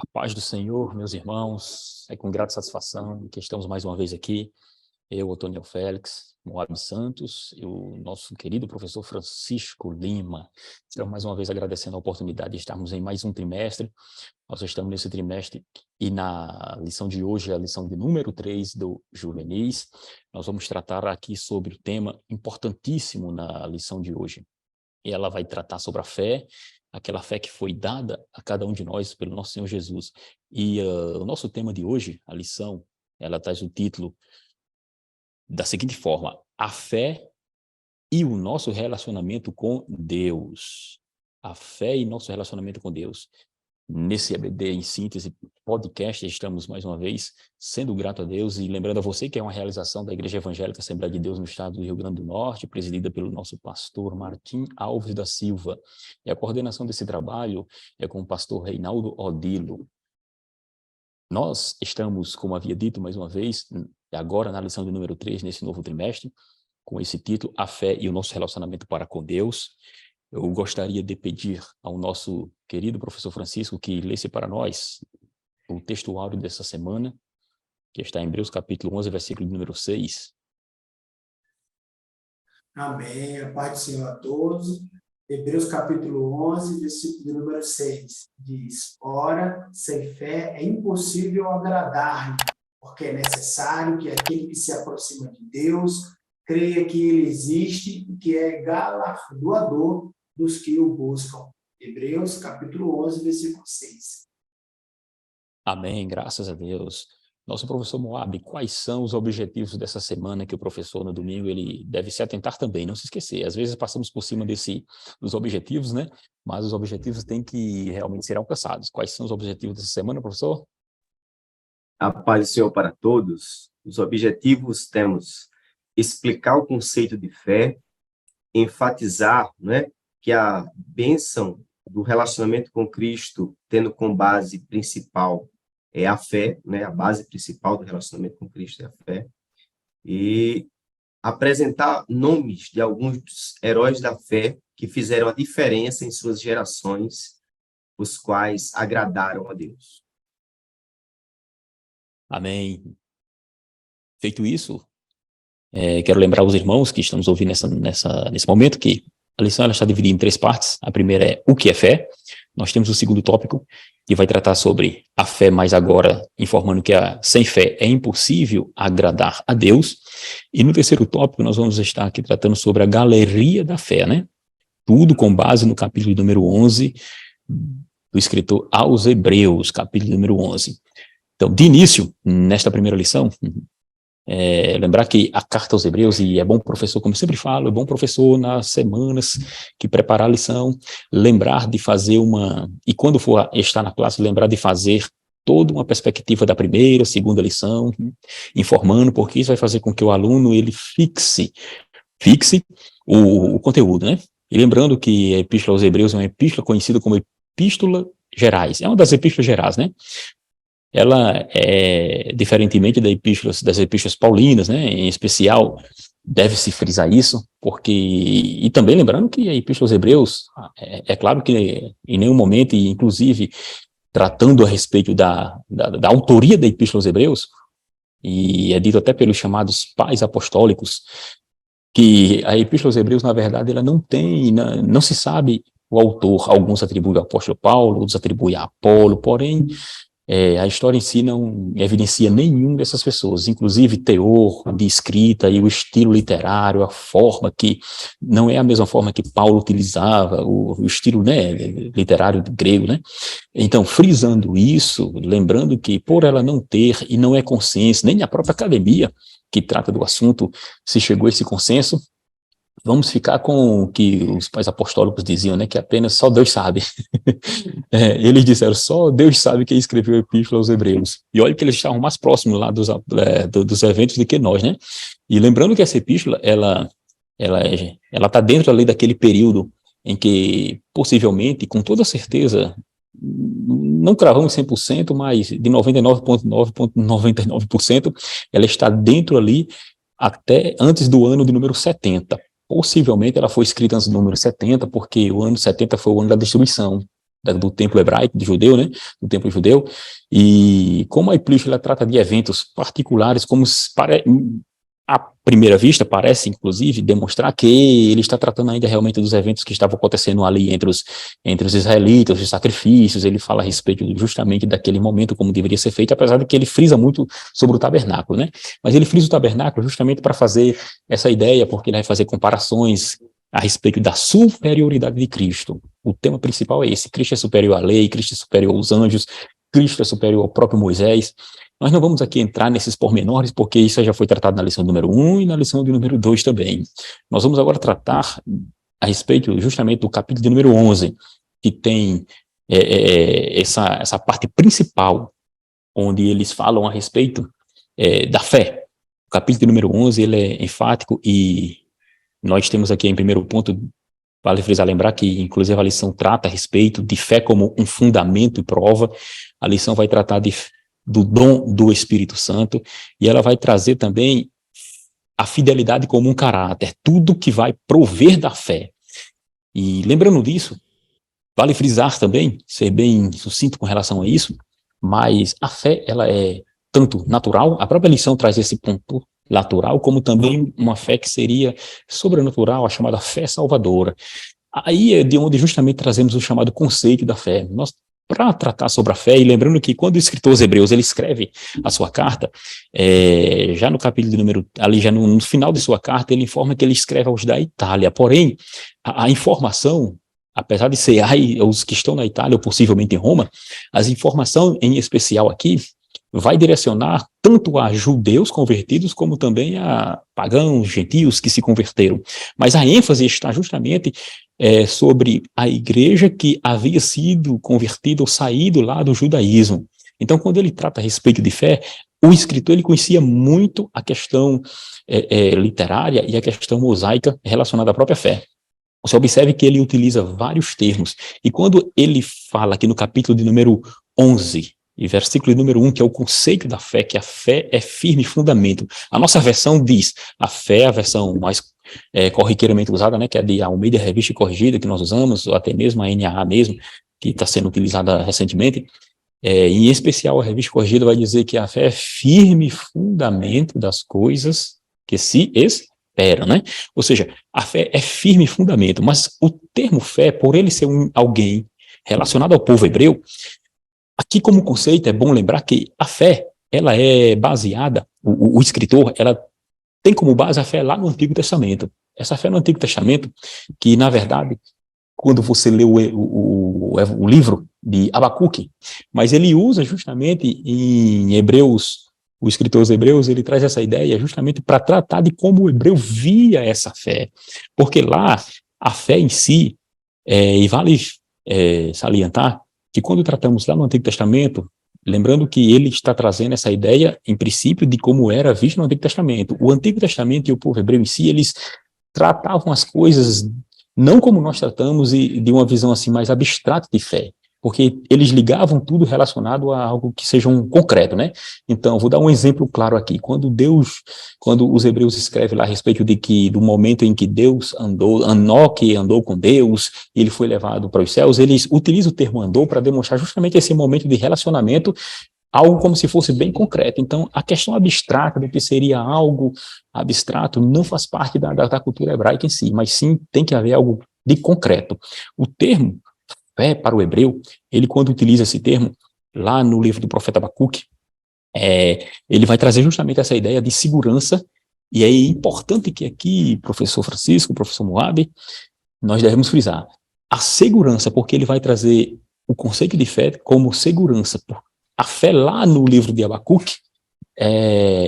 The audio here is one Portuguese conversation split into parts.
A paz do Senhor, meus irmãos, é com grata satisfação que estamos mais uma vez aqui, eu, Otoniel Félix, Moab Santos e o nosso querido professor Francisco Lima. Estamos mais uma vez agradecendo a oportunidade de estarmos em mais um trimestre. Nós estamos nesse trimestre e na lição de hoje, a lição de número 3 do Juvenis. Nós vamos tratar aqui sobre o tema importantíssimo na lição de hoje. E ela vai tratar sobre a fé, aquela fé que foi dada a cada um de nós pelo nosso Senhor Jesus. E o nosso tema de hoje, a lição, ela traz o título da seguinte forma: a fé e o nosso relacionamento com Deus. A fé e nosso relacionamento com Deus. Nesse EBD em síntese podcast, estamos mais uma vez sendo grato a Deus e lembrando a você que é uma realização da Igreja Evangélica Assembleia de Deus no estado do Rio Grande do Norte, presidida pelo nosso pastor Martim Alves da Silva. E a coordenação desse trabalho é com o pastor Reinaldo Odilo. Nós estamos, como havia dito mais uma vez, agora na lição de número 3, nesse novo trimestre, com esse título, A Fé e o Nosso Relacionamento para com Deus. Eu gostaria de pedir ao nosso querido professor Francisco que lesse para nós o texto áureo dessa semana, que está em Hebreus capítulo 11, versículo número 6. Amém. A paz do Senhor a todos. Hebreus capítulo 11, versículo de número 6, diz: Ora, sem fé é impossível agradar-lhe, porque é necessário que aquele que se aproxima de Deus creia que ele existe e que é galardoador dos que o buscam. Hebreus capítulo 11, versículo 6. Amém, graças a Deus. Nosso professor Moab, quais são os objetivos dessa semana que o professor no domingo ele deve se atentar também, não se esquecer. Às vezes passamos por cima dos objetivos, né? Mas os objetivos têm que realmente ser alcançados. Quais são os objetivos dessa semana, professor? A paz do Senhor para todos. Os objetivos temos explicar o conceito de fé, enfatizar, né, que a bênção do relacionamento com Cristo, tendo como base principal é a fé, né, a base principal do relacionamento com Cristo é a fé, e apresentar nomes de alguns dos heróis da fé que fizeram a diferença em suas gerações, os quais agradaram a Deus. Amém. Feito isso, quero lembrar os irmãos que estamos ouvindo nesse momento que a lição ela está dividida em 3 partes. A primeira é o que é fé. Nós temos o segundo tópico, que vai tratar sobre a fé, mas agora informando que sem fé é impossível agradar a Deus. E no terceiro tópico nós vamos estar aqui tratando sobre a galeria da fé, né? Tudo com base no capítulo número 11 do escritor aos Hebreus, capítulo número 11. Então, de início, nesta primeira lição, lembrar que a carta aos Hebreus, e é bom professor, como eu sempre falo, é bom professor nas semanas que preparar a lição, lembrar de fazer e quando for estar na classe, lembrar de fazer toda uma perspectiva da primeira, segunda lição, informando, porque isso vai fazer com que o aluno, ele fixe o conteúdo, né? E lembrando que a Epístola aos Hebreus é uma epístola conhecida como Epístola Gerais, é uma das epístolas gerais, né? Ela é, diferentemente das epístolas paulinas, né, em especial, deve-se frisar isso, e também lembrando que a Epístola aos Hebreus, é claro que em nenhum momento, e inclusive tratando a respeito da autoria da Epístola aos Hebreus, e é dito até pelos chamados pais apostólicos, que a Epístola aos Hebreus, na verdade, ela não se sabe o autor. Alguns atribuem ao apóstolo Paulo, outros atribuem a Apolo, porém a história em si não evidencia nenhum dessas pessoas, inclusive teor de escrita e o estilo literário, a forma que não é a mesma forma que Paulo utilizava, o estilo, né, literário grego, né? Então, frisando isso, lembrando que por ela não ter, e não é consenso, nem a própria academia que trata do assunto se chegou a esse consenso, vamos ficar com o que os pais apostólicos diziam, né, que apenas só Deus sabe. Eles disseram, só Deus sabe quem escreveu a Epístola aos Hebreus. E olha que eles estavam mais próximos lá dos eventos do que nós, né? E lembrando que essa epístola, ela está dentro ali daquele período em que, possivelmente, com toda certeza, não cravamos 100%, mas de 99,9%, ela está dentro ali até antes do ano de número 70. Possivelmente ela foi escrita antes do número 70, porque o ano 70 foi o ano da destruição. do templo hebraico, do judeu, né, do templo judeu, e como a epístola trata de eventos particulares, como à primeira vista parece, inclusive, demonstrar que ele está tratando ainda realmente dos eventos que estavam acontecendo ali entre os israelitas, os sacrifícios. Ele fala a respeito justamente daquele momento, como deveria ser feito, apesar de que ele frisa muito sobre o tabernáculo, né? Mas ele frisa o tabernáculo justamente para fazer essa ideia, porque ele vai fazer comparações a respeito da superioridade de Cristo. O tema principal é esse: Cristo é superior à lei, Cristo é superior aos anjos, Cristo é superior ao próprio Moisés. Nós não vamos aqui entrar nesses pormenores, porque isso já foi tratado na lição número 1 e na lição de número 2 também. Nós vamos agora tratar a respeito justamente do capítulo de número 11, que tem essa parte principal, onde eles falam a respeito da fé. O capítulo de número 11, ele é enfático, e nós temos aqui em primeiro ponto, vale frisar, lembrar que inclusive a lição trata a respeito de fé como um fundamento e prova. A lição vai tratar do dom do Espírito Santo, e ela vai trazer também a fidelidade como um caráter, tudo que vai prover da fé. E lembrando disso, vale frisar também, ser bem sucinto com relação a isso, mas a fé, ela é tanto natural, a própria lição traz esse ponto natural, como também uma fé que seria sobrenatural, a chamada fé salvadora. Aí é de onde justamente trazemos o chamado conceito da fé. Nós, para tratar sobre a fé, e lembrando que quando o escritor aos Hebreus ele escreve a sua carta, já no capítulo de número, ali já no final de sua carta, ele informa que ele escreve aos da Itália. Porém, a informação, apesar de ser os que estão na Itália ou possivelmente em Roma, as informações em especial aqui vai direcionar tanto a judeus convertidos como também a pagãos, gentios que se converteram. Mas a ênfase está justamente sobre a igreja que havia sido convertida ou saído lá do judaísmo. Então, quando ele trata a respeito de fé, o escritor ele conhecia muito a questão literária e a questão mosaica relacionada à própria fé. Você observe que ele utiliza vários termos. E quando ele fala aqui no capítulo de número 11, e versículo número 1, que é o conceito da fé, que a fé é firme fundamento. A nossa versão diz, a fé, a versão mais corriqueiramente usada, né, que é de Almeida Revista e Corrigida, que nós usamos, ou até mesmo a NAA mesmo, que está sendo utilizada recentemente, em especial a Revista Corrigida vai dizer que a fé é firme fundamento das coisas que se esperam, né? Ou seja, a fé é firme fundamento, mas o termo fé, por ele ser alguém relacionado ao povo hebreu, aqui como conceito é bom lembrar que a fé, ela é baseada, o escritor, ela tem como base a fé lá no Antigo Testamento. Essa fé no Antigo Testamento, que na verdade, quando você lê o livro de Abacuque, mas ele usa justamente em Hebreus, o escritor aos Hebreus, ele traz essa ideia justamente para tratar de como o hebreu via essa fé. Porque lá, a fé em si, e vale salientar, que quando tratamos lá no Antigo Testamento, lembrando que ele está trazendo essa ideia, em princípio, de como era visto no Antigo Testamento. O Antigo Testamento e o povo hebreu em si, eles tratavam as coisas não como nós tratamos e de uma visão assim mais abstrata de fé, porque eles ligavam tudo relacionado a algo que seja um concreto, né? Então, vou dar um exemplo claro aqui. Quando os hebreus escrevem lá a respeito do momento em que Enoque andou com Deus, e ele foi levado para os céus, eles utilizam o termo andou para demonstrar justamente esse momento de relacionamento, algo como se fosse bem concreto. Então, a questão abstrata do que seria algo abstrato não faz parte da cultura hebraica em si, mas sim tem que haver algo de concreto. O termo fé para o hebreu, ele quando utiliza esse termo, lá no livro do profeta Abacuque, ele vai trazer justamente essa ideia de segurança, e é importante que aqui, professor Francisco, professor Moab, nós devemos frisar a segurança, porque ele vai trazer o conceito de fé como segurança. A fé lá no livro de Abacuque,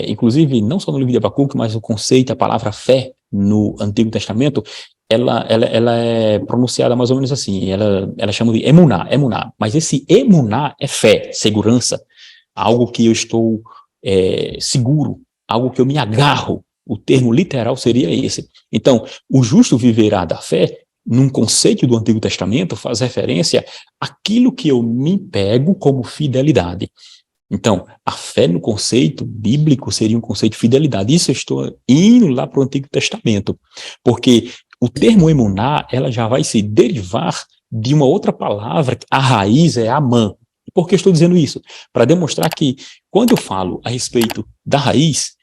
inclusive não só no livro de Abacuque, mas o conceito, a palavra fé no Antigo Testamento, ela é pronunciada mais ou menos assim, ela chama de emuná, mas esse emuná é fé, segurança, algo que eu estou seguro, algo que eu me agarro. O termo literal seria esse. Então, o justo viverá da fé, num conceito do Antigo Testamento, faz referência àquilo que eu me pego como fidelidade. Então, a fé no conceito bíblico seria um conceito de fidelidade. Isso eu estou indo lá para o Antigo Testamento, porque o termo emuná, ela já vai se derivar de uma outra palavra, a raiz é amã. Por que estou dizendo isso? Para demonstrar que, quando eu falo a respeito da raiz,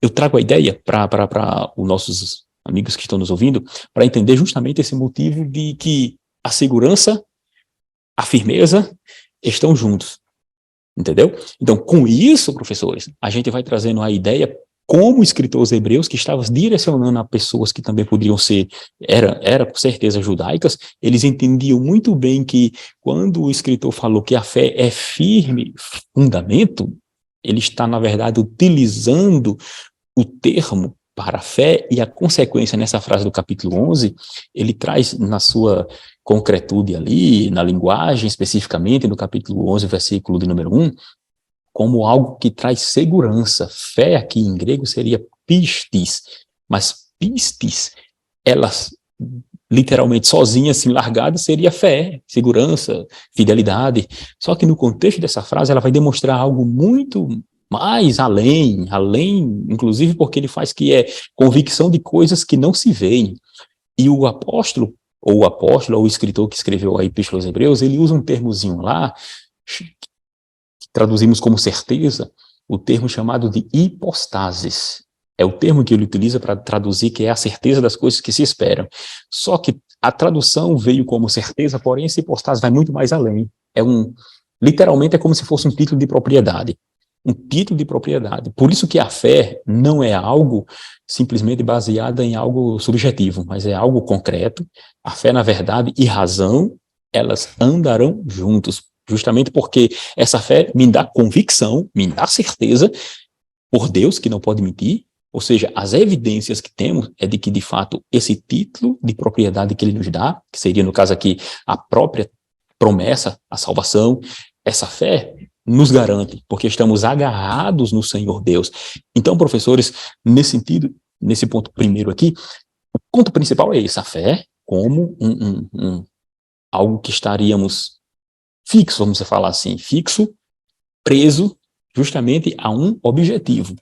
eu trago a ideia para os nossos amigos que estão nos ouvindo, para entender justamente esse motivo de que a segurança, a firmeza estão juntos. Entendeu? Então, com isso, professores, a gente vai trazendo a ideia como o escritor aos Hebreus, que estava direcionando a pessoas que também poderiam ser, era com certeza judaicas, eles entendiam muito bem que quando o escritor falou que a fé é firme fundamento, ele está, na verdade, utilizando o termo para a fé, e a consequência nessa frase do capítulo 11, ele traz na sua concretude ali, na linguagem especificamente, no capítulo 11, versículo de número 1, como algo que traz segurança. Fé aqui em grego seria pistis, mas pistis, elas literalmente sozinha, assim, largada, seria fé, segurança, fidelidade. Só que no contexto dessa frase, ela vai demonstrar algo muito mais além, inclusive porque ele faz que é convicção de coisas que não se veem. E o apóstolo, ou o escritor que escreveu a Epístola aos Hebreus, ele usa um termozinho lá, que traduzimos como certeza, o termo chamado de hipostasis. É o termo que ele utiliza para traduzir que é a certeza das coisas que se esperam. Só que a tradução veio como certeza, porém esse hipostasis vai muito mais além. Literalmente é como se fosse um título de propriedade. Um título de propriedade. Por isso que a fé não é algo simplesmente baseada em algo subjetivo, mas é algo concreto. A fé, na verdade, e razão, elas andarão juntos, justamente porque essa fé me dá convicção, me dá certeza, por Deus, que não pode mentir, ou seja, as evidências que temos é de que, de fato, esse título de propriedade que ele nos dá, que seria, no caso aqui, a própria promessa, a salvação, essa fé nos garante, porque estamos agarrados no Senhor Deus. Então, professores, nesse sentido, nesse ponto primeiro aqui, o ponto principal é esse, a fé como algo que estaríamos fixo, vamos falar assim, fixo, preso justamente a um objetivo.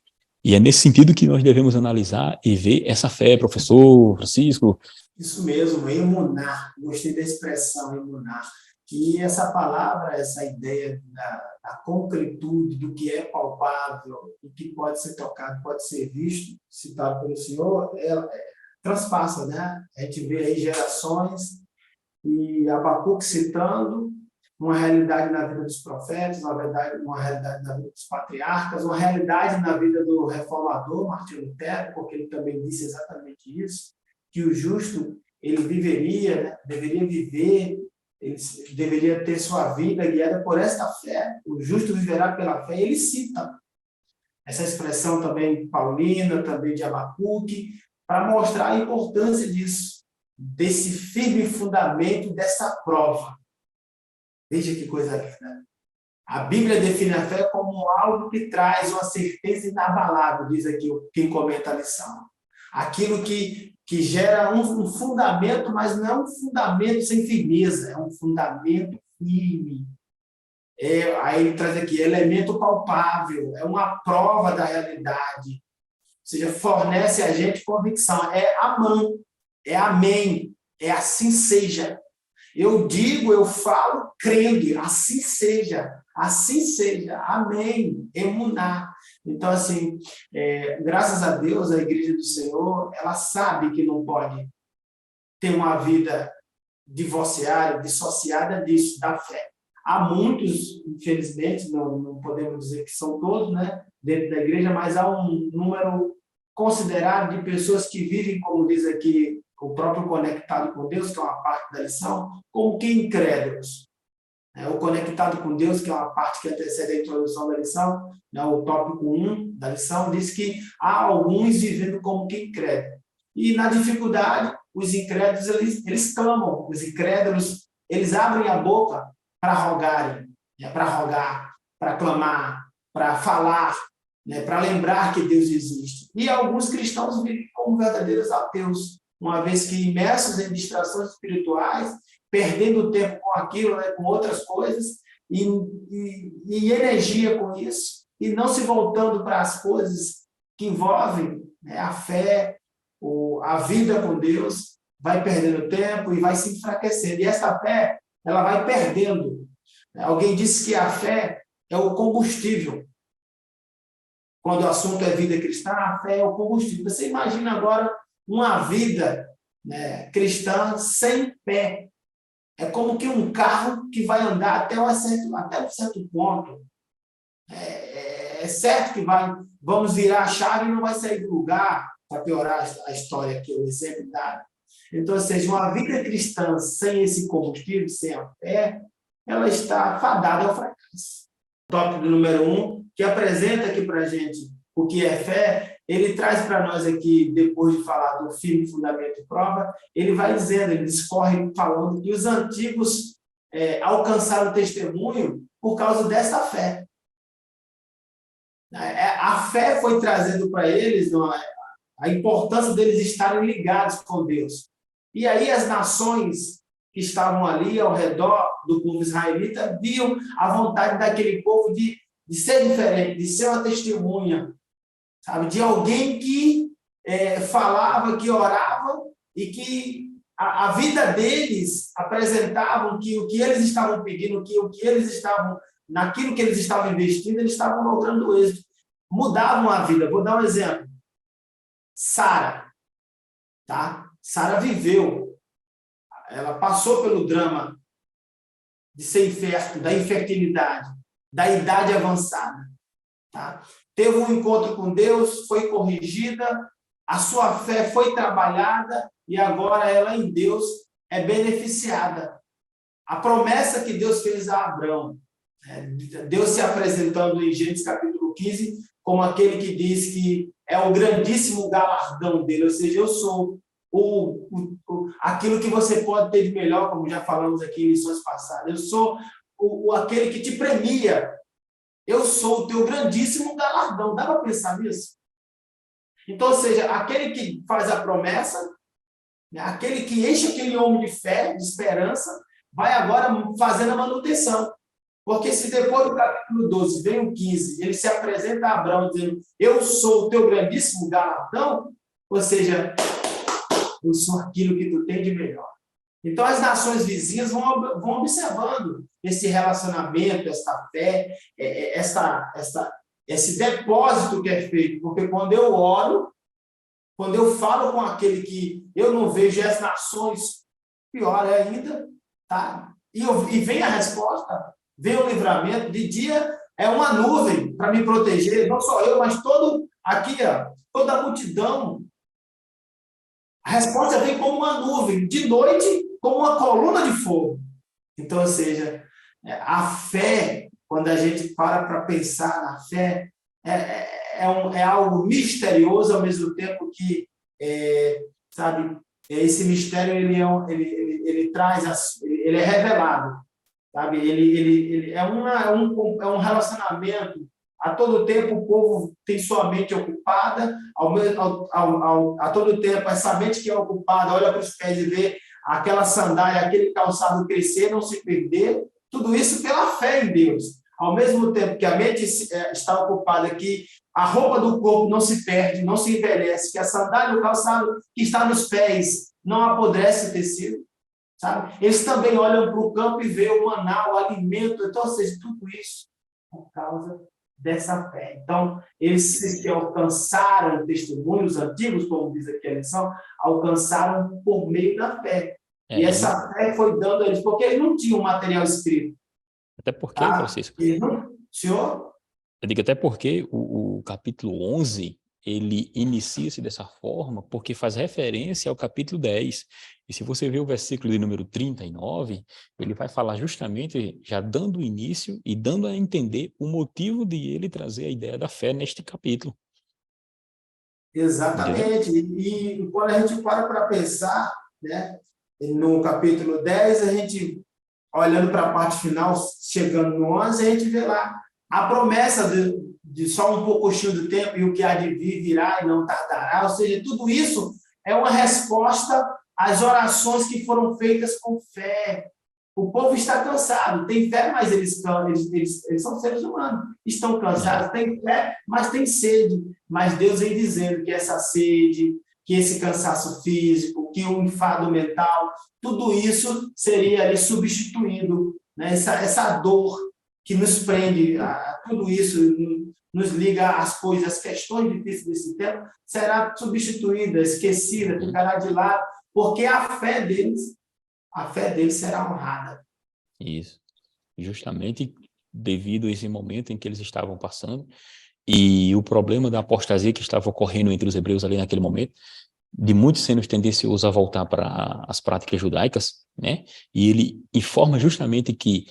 E é nesse sentido que nós devemos analisar e ver essa fé, professor Francisco. Isso mesmo, emunar. Gostei da expressão emunar. E essa palavra, essa ideia da concretude, do que é palpável, do que pode ser tocado, pode ser visto, citado pelo Senhor, transpassa, né? A gente vê aí gerações e Abacuque citando uma realidade na vida dos profetas, uma realidade na vida dos patriarcas, uma realidade na vida do reformador Martinho Lutero, porque ele também disse exatamente isso, que o justo, ele viveria, né? Deveria viver, ele deveria ter sua vida guiada por esta fé. O justo viverá pela fé. Ele cita essa expressão também paulina, também de Abacuque, para mostrar a importância disso, desse firme fundamento, dessa prova. Veja que coisa linda. A Bíblia define a fé como algo que traz uma certeza inabalável, diz aqui quem comenta a lição. Aquilo que gera um fundamento, mas não é um fundamento sem firmeza, é um fundamento firme. Aí ele traz aqui, elemento palpável, é uma prova da realidade. Ou seja, fornece a gente convicção. É amã, é amém, é assim seja. Eu digo, eu falo crendo, assim seja, amém, emuná. Então, assim, graças a Deus, a Igreja do Senhor, ela sabe que não pode ter uma vida divorciada, dissociada disso, da fé. Há muitos, infelizmente, não podemos dizer que são todos, né, dentro da igreja, mas há um número considerável de pessoas que vivem, como diz aqui, o próprio conectado com Deus, que é uma parte da lição, como que incrédulos. O conectado com Deus, que é uma parte que antecede a introdução da lição, o tópico 1 da lição, diz que há alguns vivendo como que incrédulos. E na dificuldade, os incrédulos, eles clamam, os incrédulos, eles abrem a boca para rogarem, para rogar, para clamar, para falar, para lembrar que Deus existe. E alguns cristãos vivem como verdadeiros ateus, uma vez que imersos em distrações espirituais, perdendo tempo com aquilo, com outras coisas, e energia com isso, e não se voltando para as coisas que envolvem a fé, a vida com Deus, vai perdendo tempo e vai se enfraquecendo. E essa fé, ela vai perdendo. Alguém disse que a fé é o combustível. Quando o assunto é vida cristã, a fé é o combustível. Você imagina agora uma vida, né, cristã sem fé. É como que um carro que vai andar até um certo ponto. É certo que vamos virar a chave e não vai sair do lugar, para piorar a história aqui, o exemplo dado. Então, ou seja, uma vida cristã sem esse combustível, sem a fé, ela está fadada ao fracasso. Tópico número 1, que apresenta aqui para a gente o que é fé, ele traz para nós aqui, depois de falar do firme fundamento e prova, ele vai dizendo, ele discorre falando que os antigos alcançaram o testemunho por causa dessa fé. A fé foi trazendo para eles a importância deles estarem ligados com Deus. E aí as nações que estavam ali ao redor do povo israelita viam a vontade daquele povo de ser diferente, de ser uma testemunha, sabe? De alguém que falava, que orava e que a vida deles apresentavam que o que eles estavam pedindo, o que eles estavam, naquilo que eles estavam investindo, eles estavam logrando êxito. Mudavam a vida. Vou dar um exemplo. Sara, tá? Sara viveu, ela passou pelo drama de ser infértil, da infertilidade, da idade avançada, tá? Teve um encontro com Deus, foi corrigida, a sua fé foi trabalhada e agora ela em Deus é beneficiada. A promessa que Deus fez a Abraão, Deus se apresentando em Gênesis capítulo 15 como aquele que diz que é o grandíssimo galardão dele, ou seja, eu sou aquilo que você pode ter de melhor, como já falamos aqui em lições passadas, eu sou aquele que te premia, eu sou o teu grandíssimo galardão. Dá para pensar nisso? Então, ou seja, aquele que faz a promessa, aquele que enche aquele homem de fé, de esperança, vai agora fazendo a manutenção. Porque se depois do capítulo 12 vem o 15, ele se apresenta a Abraão dizendo, eu sou o teu grandíssimo galardão, ou seja, eu sou aquilo que tu tem de melhor. Então, as nações vizinhas vão observando esse relacionamento, essa fé, esse depósito que é feito. Porque quando eu oro, quando eu falo com aquele que eu não vejo, as nações, pior ainda, tá? E vem a resposta, vem o livramento. De dia é uma nuvem para me proteger, não só eu, mas toda a multidão. A resposta vem como uma nuvem, de noite, como uma coluna de fogo. Então, ou seja, a fé, quando a gente para pensar na fé, é algo misterioso, ao mesmo tempo que, sabe, esse mistério ele traz, ele é revelado, sabe? Ele é um relacionamento. A todo tempo o povo tem sua mente ocupada, a todo tempo essa mente que é ocupada olha para os pés e vê aquela sandália, aquele calçado crescer, não se perder, tudo isso pela fé em Deus. Ao mesmo tempo que a mente está ocupada, que a roupa do corpo não se perde, não se envelhece, que a sandália, o calçado que está nos pés não apodrece o tecido, sabe? Eles também olham para o campo e veem o maná, o alimento, então, ou seja, tudo isso por causa dessa fé. Então, eles que alcançaram testemunhos antigos, como diz aqui a lição, alcançaram por meio da fé. E essa fé foi dando a eles, porque eles não tinham material escrito. Até porque, tá? Francisco, Senhor? Eu digo até porque o capítulo 11, ele inicia-se dessa forma porque faz referência ao capítulo 10. E se você ver o versículo de número 39, ele vai falar justamente, já dando início e dando a entender o motivo de ele trazer a ideia da fé neste capítulo. Exatamente. E quando a gente para pensar, né, no capítulo 10, a gente, olhando para a parte final, chegando no 11, a gente vê lá a promessa de só um pouquinho do tempo e o que há de vir virá e não tardará. Ou seja, tudo isso é uma resposta às orações que foram feitas com fé. O povo está cansado, tem fé, mas eles são seres humanos. Estão cansados, têm fé, mas têm sede. Mas Deus vem dizendo que essa sede, que esse cansaço físico, que o enfado mental, tudo isso seria ali substituído, né? Essa dor que nos prende a tudo isso, nos liga às coisas, às questões difíceis desse tempo, será substituída, esquecida, ficará de lado, porque a fé deles será honrada. Isso. Justamente devido a esse momento em que eles estavam passando e o problema da apostasia que estava ocorrendo entre os hebreus ali naquele momento, de muitos sendo tendenciosos a voltar para as práticas judaicas, né? E ele informa justamente que,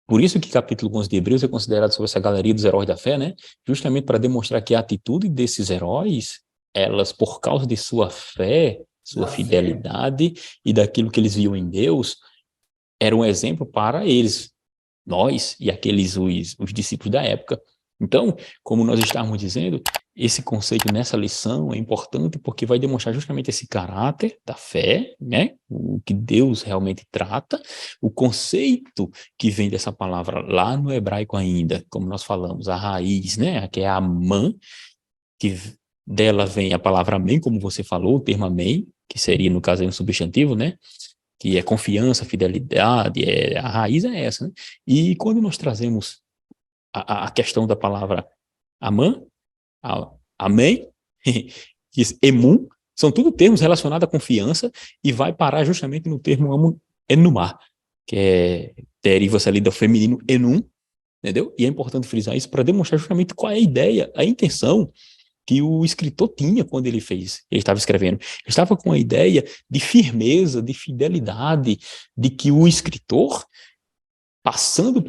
por isso que capítulo 11 de Hebreus é considerado sobre essa galeria dos heróis da fé, né? Justamente para demonstrar que a atitude desses heróis, elas, por causa de sua fé, sua fidelidade e daquilo que eles viam em Deus, era um exemplo para eles, nós e aqueles, os discípulos da época. Então, como nós estávamos dizendo, esse conceito nessa lição é importante porque vai demonstrar justamente esse caráter da fé, né? O que Deus realmente trata, o conceito que vem dessa palavra lá no hebraico ainda, como nós falamos, a raiz, né? Que é a man, que dela vem a palavra amém, como você falou, o termo amém, que seria, no caso, um substantivo, né? Que é confiança, fidelidade, a raiz é essa, né? E quando nós trazemos a questão da palavra amã, amém, emun, são tudo termos relacionados à confiança e vai parar justamente no termo enumar, que deriva-se ali do feminino enum, entendeu? E é importante frisar isso para demonstrar justamente qual é a ideia, a intenção que o escritor tinha quando ele estava escrevendo. Ele estava com a ideia de firmeza, de fidelidade, de que o escritor, passando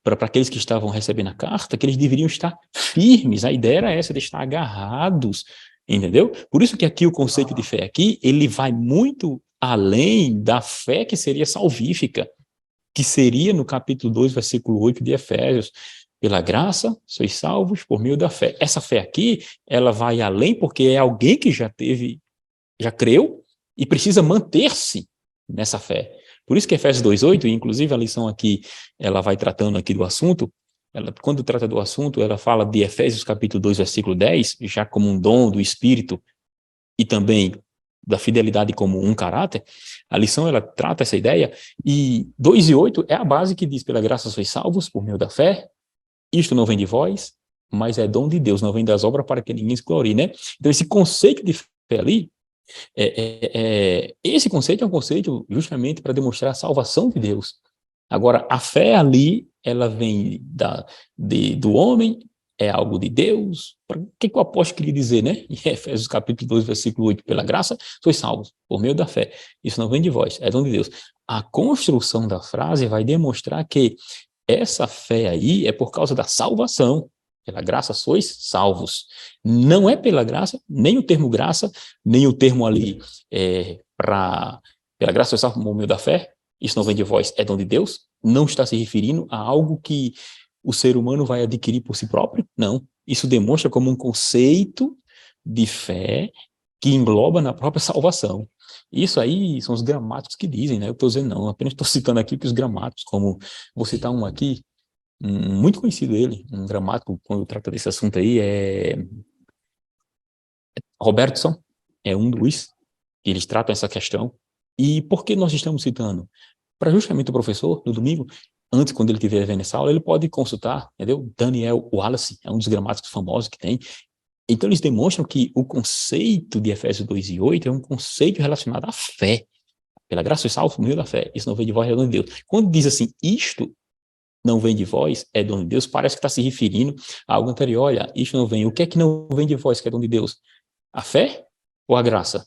para aqueles que estavam recebendo a carta, que eles deveriam estar firmes. A ideia era essa, de estar agarrados, entendeu? Por isso que aqui o conceito de fé aqui, ele vai muito além da fé que seria salvífica, que seria no capítulo 2, versículo 8 de Efésios. Pela graça, sois salvos por meio da fé. Essa fé aqui, ela vai além porque é alguém que já creu e precisa manter-se nessa fé. Por isso que Efésios 2:8, inclusive a lição aqui, ela vai tratando aqui do assunto, quando trata do assunto, ela fala de Efésios capítulo 2, versículo 10, já como um dom do Espírito e também da fidelidade como um caráter. A lição, ela trata essa ideia, e 2:8 é a base que diz, pela graça sois salvos por meio da fé. Isto não vem de vós, mas é dom de Deus, não vem das obras para que ninguém se glorie, né? Então, esse conceito de fé ali, esse conceito é um conceito justamente para demonstrar a salvação de Deus. Agora, a fé ali, ela vem do homem, é algo de Deus. O que o apóstolo queria dizer, né? Em Efésios capítulo 2, versículo 8, pela graça, sois salvos, por meio da fé. Isso não vem de vós, é dom de Deus. A construção da frase vai demonstrar que essa fé aí é por causa da salvação. Pela graça sois salvos. Não é pela graça, nem o termo graça, nem o termo ali pela graça sois salvos por meio da fé. Isso não vem de vós, é dom de Deus. Não está se referindo a algo que o ser humano vai adquirir por si próprio. Não. Isso demonstra como um conceito de fé que engloba na própria salvação. Isso aí são os gramáticos que dizem, né? Eu estou dizendo não, apenas estou citando aqui que os gramáticos, como vou citar um aqui, muito conhecido ele, um gramático, quando trata desse assunto aí, é Robertson, é um dos, eles tratam essa questão. E por que nós estamos citando? Para justamente o professor, no domingo, antes, quando ele estiver vendo essa aula, ele pode consultar, entendeu? Daniel Wallace, é um dos gramáticos famosos que tem. Então, eles demonstram que o conceito de Efésios 2:8 é um conceito relacionado à fé. Pela graça sois salvos por meio da fé. Isso não vem de vós, é dom de Deus. Quando diz assim, isto não vem de vós, é dom de Deus, parece que está se referindo a algo anterior. Olha, isto não vem. O que é que não vem de vós, que é dom de Deus? A fé ou a graça?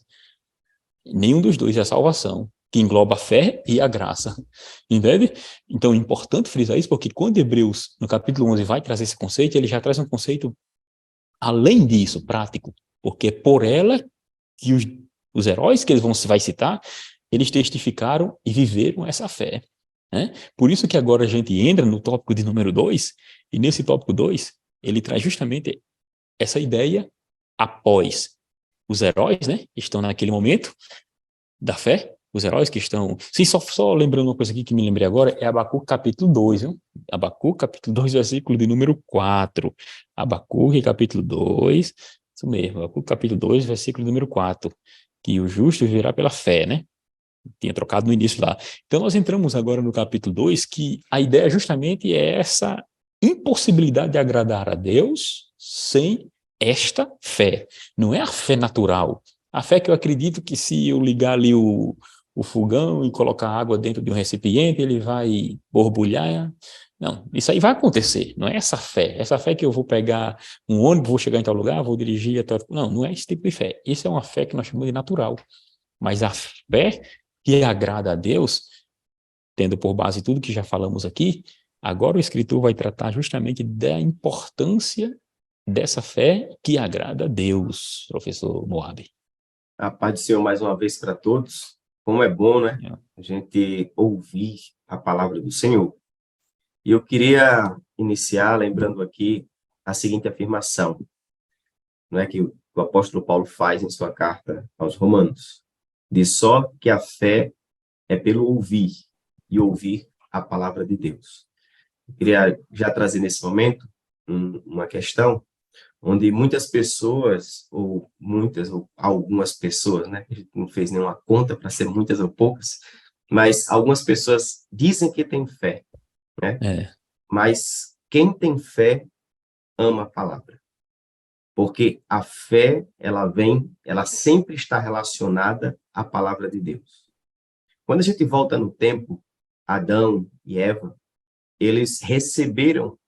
Nenhum dos dois é a salvação, que engloba a fé e a graça. Entende? Então, é importante frisar isso, porque quando Hebreus, no capítulo 11, vai trazer esse conceito, ele já traz um conceito além disso, prático, porque é por ela que os heróis que eles vai citar, eles testificaram e viveram essa fé. Né? Por isso que agora a gente entra no tópico de número 2, e nesse tópico 2, ele traz justamente essa ideia após os heróis, né, estão naquele momento da fé, os heróis que estão... Sim, só lembrando uma coisa aqui que me lembrei agora, é Abacuque capítulo 2, viu? Abacuque capítulo 2, versículo de número 4. Abacuque capítulo 2, Isso mesmo, Abacuque capítulo 2, versículo número 4, que o justo viverá pela fé, né? Tinha trocado no início lá. Então nós entramos agora no capítulo 2, que a ideia justamente é essa impossibilidade de agradar a Deus sem esta fé. Não é a fé natural. A fé que eu acredito que se eu ligar ali o fogão e colocar água dentro de um recipiente, ele vai borbulhar. Não, isso aí vai acontecer. Não é essa fé. Essa fé que eu vou pegar um ônibus, vou chegar em tal lugar, vou dirigir até... Não, não é esse tipo de fé. Isso é uma fé que nós chamamos de natural. Mas a fé que agrada a Deus, tendo por base tudo que já falamos aqui, agora o escritor vai tratar justamente da importância dessa fé que agrada a Deus, professor Moab. A paz do Senhor mais uma vez para todos. Como é bom, né? É. A gente ouvir a palavra do Senhor. E eu queria iniciar lembrando aqui a seguinte afirmação, não é que o apóstolo Paulo faz em sua carta aos Romanos. Diz só que a fé é pelo ouvir, e ouvir a palavra de Deus. Eu queria já trazer nesse momento uma questão onde muitas pessoas, ou algumas pessoas, né, a gente não fez nenhuma conta para ser muitas ou poucas, mas algumas pessoas dizem que têm fé, né? Mas quem tem fé ama a palavra. Porque a fé, ela sempre está relacionada à palavra de Deus. Quando a gente volta no tempo, Adão e Eva, eles receberam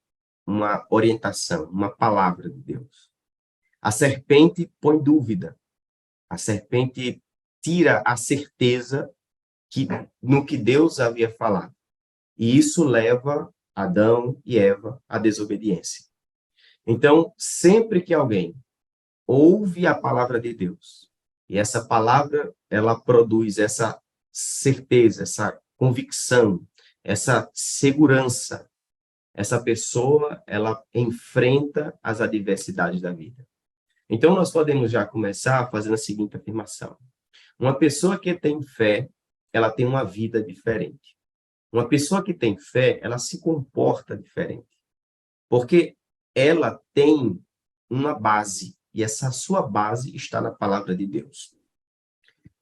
uma orientação, uma palavra de Deus. A serpente põe dúvida. A serpente tira a certeza no que Deus havia falado. E isso leva Adão e Eva à desobediência. Então, sempre que alguém ouve a palavra de Deus, e essa palavra, ela produz essa certeza, essa convicção, essa segurança, essa pessoa, ela enfrenta as adversidades da vida. Então, nós podemos já começar fazendo a seguinte afirmação. Uma pessoa que tem fé, ela tem uma vida diferente. Uma pessoa que tem fé, ela se comporta diferente. Porque ela tem uma base, e essa sua base está na palavra de Deus.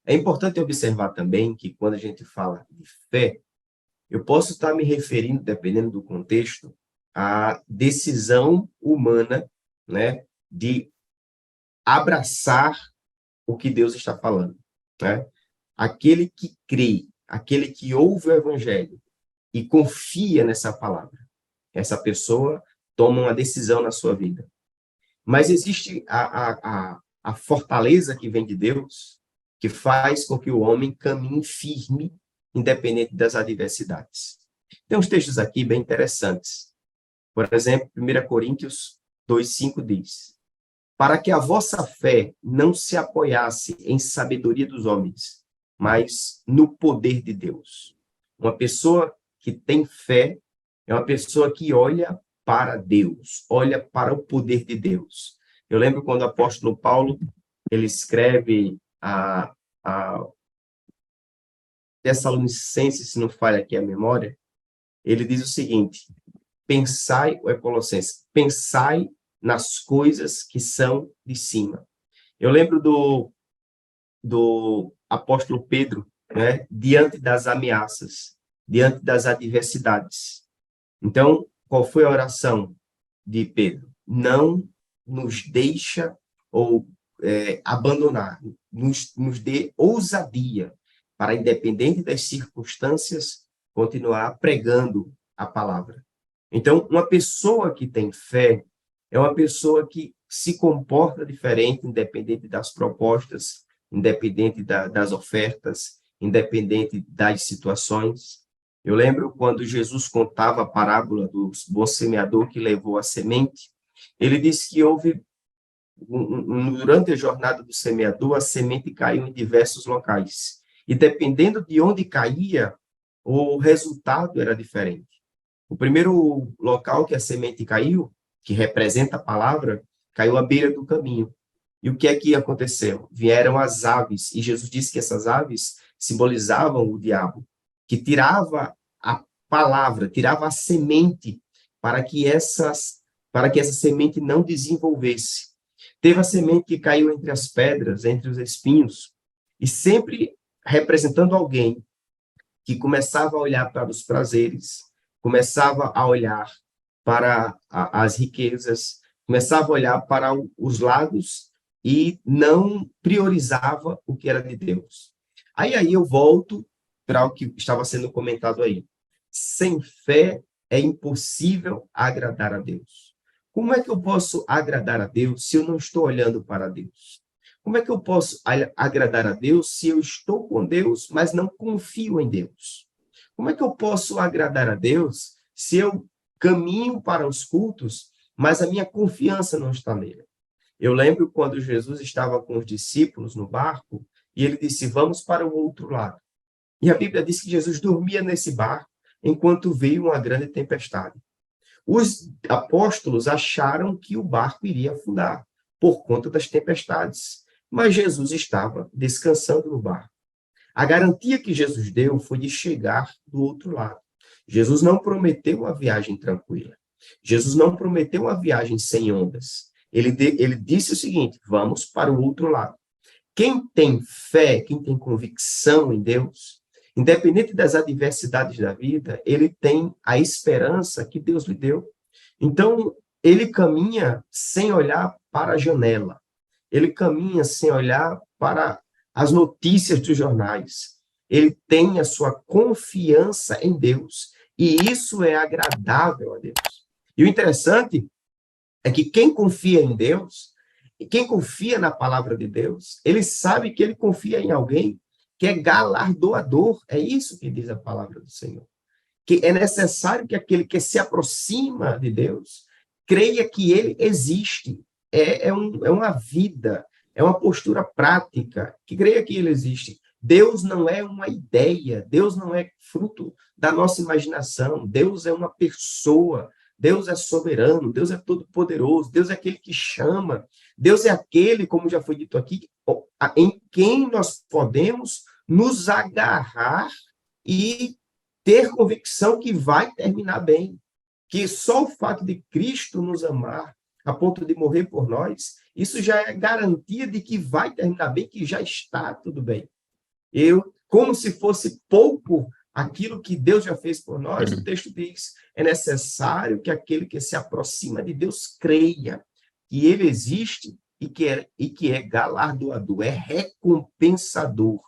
É importante observar também que quando a gente fala de fé, eu posso estar me referindo, dependendo do contexto, à decisão humana, né, de abraçar o que Deus está falando, né? Aquele que crê, aquele que ouve o evangelho e confia nessa palavra, essa pessoa toma uma decisão na sua vida. Mas existe a fortaleza que vem de Deus, que faz com que o homem caminhe firme, independente das adversidades. Tem uns textos aqui bem interessantes. Por exemplo, 1 Coríntios 2:5 diz: para que a vossa fé não se apoiasse em sabedoria dos homens, mas no poder de Deus. Uma pessoa que tem fé é uma pessoa que olha para Deus, olha para o poder de Deus. Eu lembro quando o apóstolo Paulo, ele escreve a Tessalonicenses, se não falha aqui a memória, ele diz o seguinte: pensai, ou é Colossenses, pensai nas coisas que são de cima. Eu lembro do apóstolo Pedro, né, diante das ameaças, diante das adversidades. Então, qual foi a oração de Pedro? Não nos deixa ou abandonar, nos dê ousadia para, independente das circunstâncias, continuar pregando a palavra. Então, uma pessoa que tem fé é uma pessoa que se comporta diferente, independente das propostas, independente das ofertas, independente das situações. Eu lembro quando Jesus contava a parábola do bom semeador que levou a semente, ele disse que houve, durante a jornada do semeador, a semente caiu em diversos locais. E dependendo de onde caía, o resultado era diferente. O primeiro local que a semente caiu, que representa a palavra, caiu à beira do caminho. E o que é que aconteceu? Vieram as aves, e Jesus disse que essas aves simbolizavam o diabo, que tirava a palavra, tirava a semente para que essa semente não desenvolvesse. Teve a semente que caiu entre as pedras, entre os espinhos, e sempre representando alguém que começava a olhar para os prazeres, começava a olhar para as riquezas, começava a olhar para os lados e não priorizava o que era de Deus. Aí eu volto para o que estava sendo comentado aí. Sem fé é impossível agradar a Deus. Como é que eu posso agradar a Deus se eu não estou olhando para Deus? Como é que eu posso agradar a Deus se eu estou com Deus, mas não confio em Deus? Como é que eu posso agradar a Deus se eu caminho para os cultos, mas a minha confiança não está nele? Eu lembro quando Jesus estava com os discípulos no barco e ele disse, vamos para o outro lado. E a Bíblia diz que Jesus dormia nesse barco enquanto veio uma grande tempestade. Os apóstolos acharam que o barco iria afundar por conta das tempestades, mas Jesus estava descansando no barco. A garantia que Jesus deu foi de chegar do outro lado. Jesus não prometeu uma viagem tranquila. Jesus não prometeu uma viagem sem ondas. Ele disse o seguinte, vamos para o outro lado. Quem tem fé, quem tem convicção em Deus, independente das adversidades da vida, ele tem a esperança que Deus lhe deu. Então, ele caminha sem olhar para a janela. Ele caminha sem olhar para as notícias dos jornais. Ele tem a sua confiança em Deus. E isso é agradável a Deus. E o interessante é que quem confia em Deus, e quem confia na palavra de Deus, ele sabe que ele confia em alguém que é galardoador. É isso que diz a palavra do Senhor. Que é necessário que aquele que se aproxima de Deus creia que ele existe. É uma vida, é uma postura prática, que creia que ele existe. Deus não é uma ideia, Deus não é fruto da nossa imaginação, Deus é uma pessoa, Deus é soberano, Deus é todo-poderoso, Deus é aquele que chama, Deus é aquele, como já foi dito aqui, em quem nós podemos nos agarrar e ter convicção que vai terminar bem, que só o fato de Cristo nos amar, a ponto de morrer por nós, isso já é garantia de que vai terminar bem, que já está tudo bem. Como se fosse pouco aquilo que Deus já fez por nós, o texto diz, é necessário que aquele que se aproxima de Deus creia que ele existe e que é galardoador, é recompensador.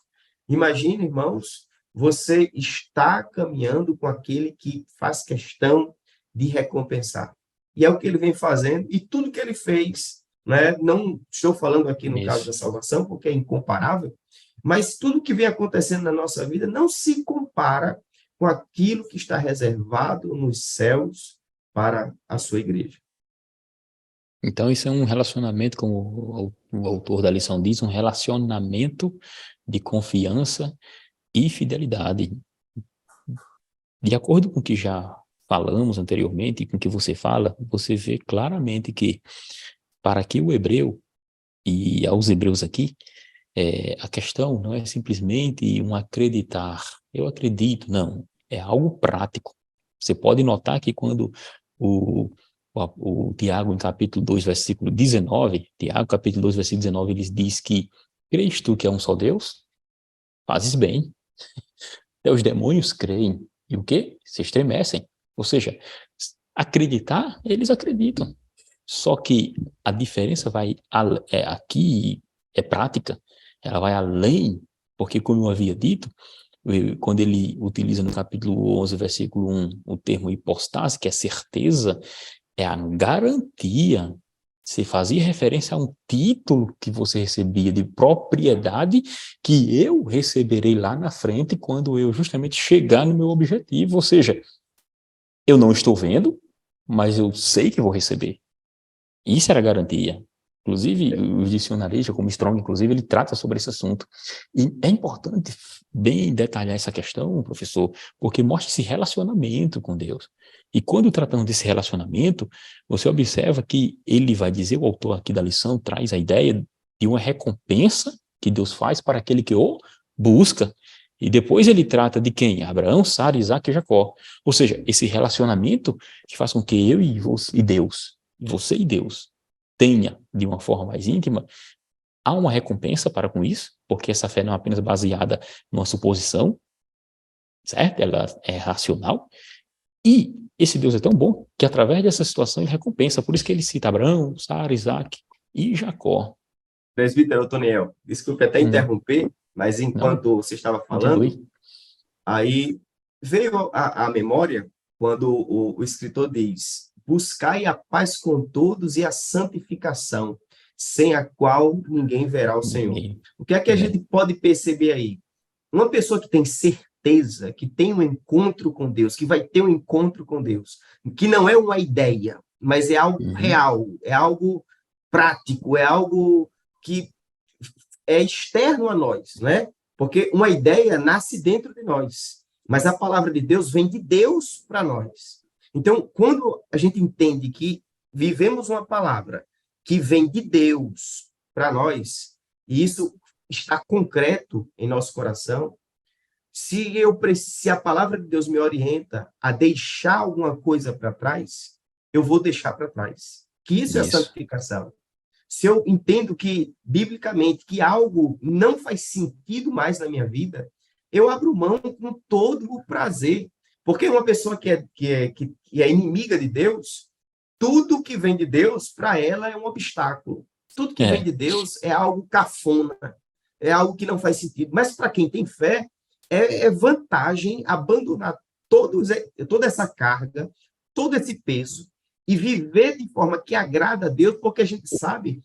Imagine, irmãos, você está caminhando com aquele que faz questão de recompensar. E é o que ele vem fazendo, e tudo que ele fez, né? Não estou falando aqui no caso da salvação, porque é incomparável, mas tudo que vem acontecendo na nossa vida não se compara com aquilo que está reservado nos céus para a sua igreja. Então, isso é um relacionamento, como o autor da lição diz, um relacionamento de confiança e fidelidade. De acordo com o que já falamos anteriormente e com o que você fala, você vê claramente que para que o hebreu, e aos hebreus aqui, a questão não é simplesmente um acreditar. Eu acredito, não. É algo prático. Você pode notar que quando o Tiago, em capítulo 2, versículo 19, Tiago, capítulo 2, versículo 19, ele diz que crês tu que é um só Deus? Fazes bem. Até os demônios creem. E o quê? Se estremecem. Ou seja, acreditar, eles acreditam. Só que a diferença aqui é prática. Ela vai além, porque como eu havia dito, quando ele utiliza no capítulo 11, versículo 1, o termo hipostase, que é certeza, é a garantia. Você fazia referência a um título que você recebia de propriedade que eu receberei lá na frente quando eu justamente chegar no meu objetivo. Ou seja, eu não estou vendo, mas eu sei que vou receber. Isso era garantia. Inclusive, os dicionaristas, como Strong, inclusive, ele trata sobre esse assunto. E é importante bem detalhar essa questão, professor, porque mostra esse relacionamento com Deus. E quando tratamos desse relacionamento, você observa que ele vai dizer, o autor aqui da lição traz a ideia de uma recompensa que Deus faz para aquele que o busca. E depois ele trata de quem? Abraão, Sara, Isaac e Jacó. Ou seja, esse relacionamento que faz com que eu e Deus, você e Deus, tenha de uma forma mais íntima, há uma recompensa para com isso, porque essa fé não é apenas baseada numa suposição, certo? Ela é racional. E esse Deus é tão bom que através dessa situação ele recompensa. Por isso que ele cita Abraão, Sara, Isaac e Jacó. Presbítero Otoniel, desculpe até interromper, mas enquanto Não, você estava falando, continue. aí veio à memória quando o escritor diz: buscai a paz com todos e a santificação, sem a qual ninguém verá o Senhor. Ninguém. O que é que a gente pode perceber aí? Uma pessoa que tem certeza, que tem um encontro com Deus, que vai ter um encontro com Deus, que não é uma ideia, mas é algo real, é algo prático, é algo que é externo a nós, né? Porque uma ideia nasce dentro de nós, mas a palavra de Deus vem de Deus para nós. Então, quando a gente entende que vivemos uma palavra que vem de Deus para nós, e isso está concreto em nosso coração, se a palavra de Deus me orienta a deixar alguma coisa para trás, eu vou deixar para trás. Que isso é a santificação. Se eu entendo que, biblicamente, que algo não faz sentido mais na minha vida, eu abro mão com todo o prazer. Porque uma pessoa que é inimiga de Deus, tudo que vem de Deus, para ela, é um obstáculo. Tudo que vem de Deus é algo cafona, é algo que não faz sentido. Mas para quem tem fé, é vantagem abandonar toda essa carga, todo esse peso, e viver de forma que agrada a Deus, porque a gente sabe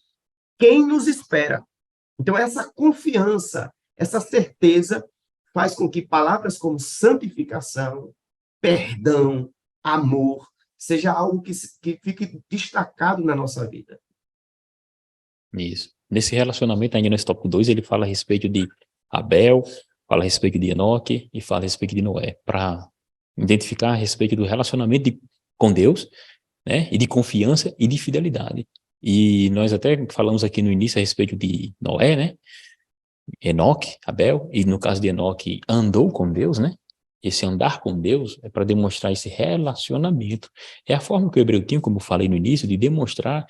quem nos espera. Então, essa confiança, essa certeza, faz com que palavras como santificação, perdão, amor, seja algo que fique destacado na nossa vida. Isso. Nesse relacionamento, ainda nesse tópico 2, ele fala a respeito de Abel, fala a respeito de Enoque e fala a respeito de Noé, para identificar a respeito do relacionamento com Deus, né, e de confiança e de fidelidade. E nós até falamos aqui no início a respeito de Noé, né, Enoque, Abel, e no caso de Enoque, andou com Deus, né, esse andar com Deus é para demonstrar esse relacionamento. É a forma que o hebreu tinha, como eu falei no início, de demonstrar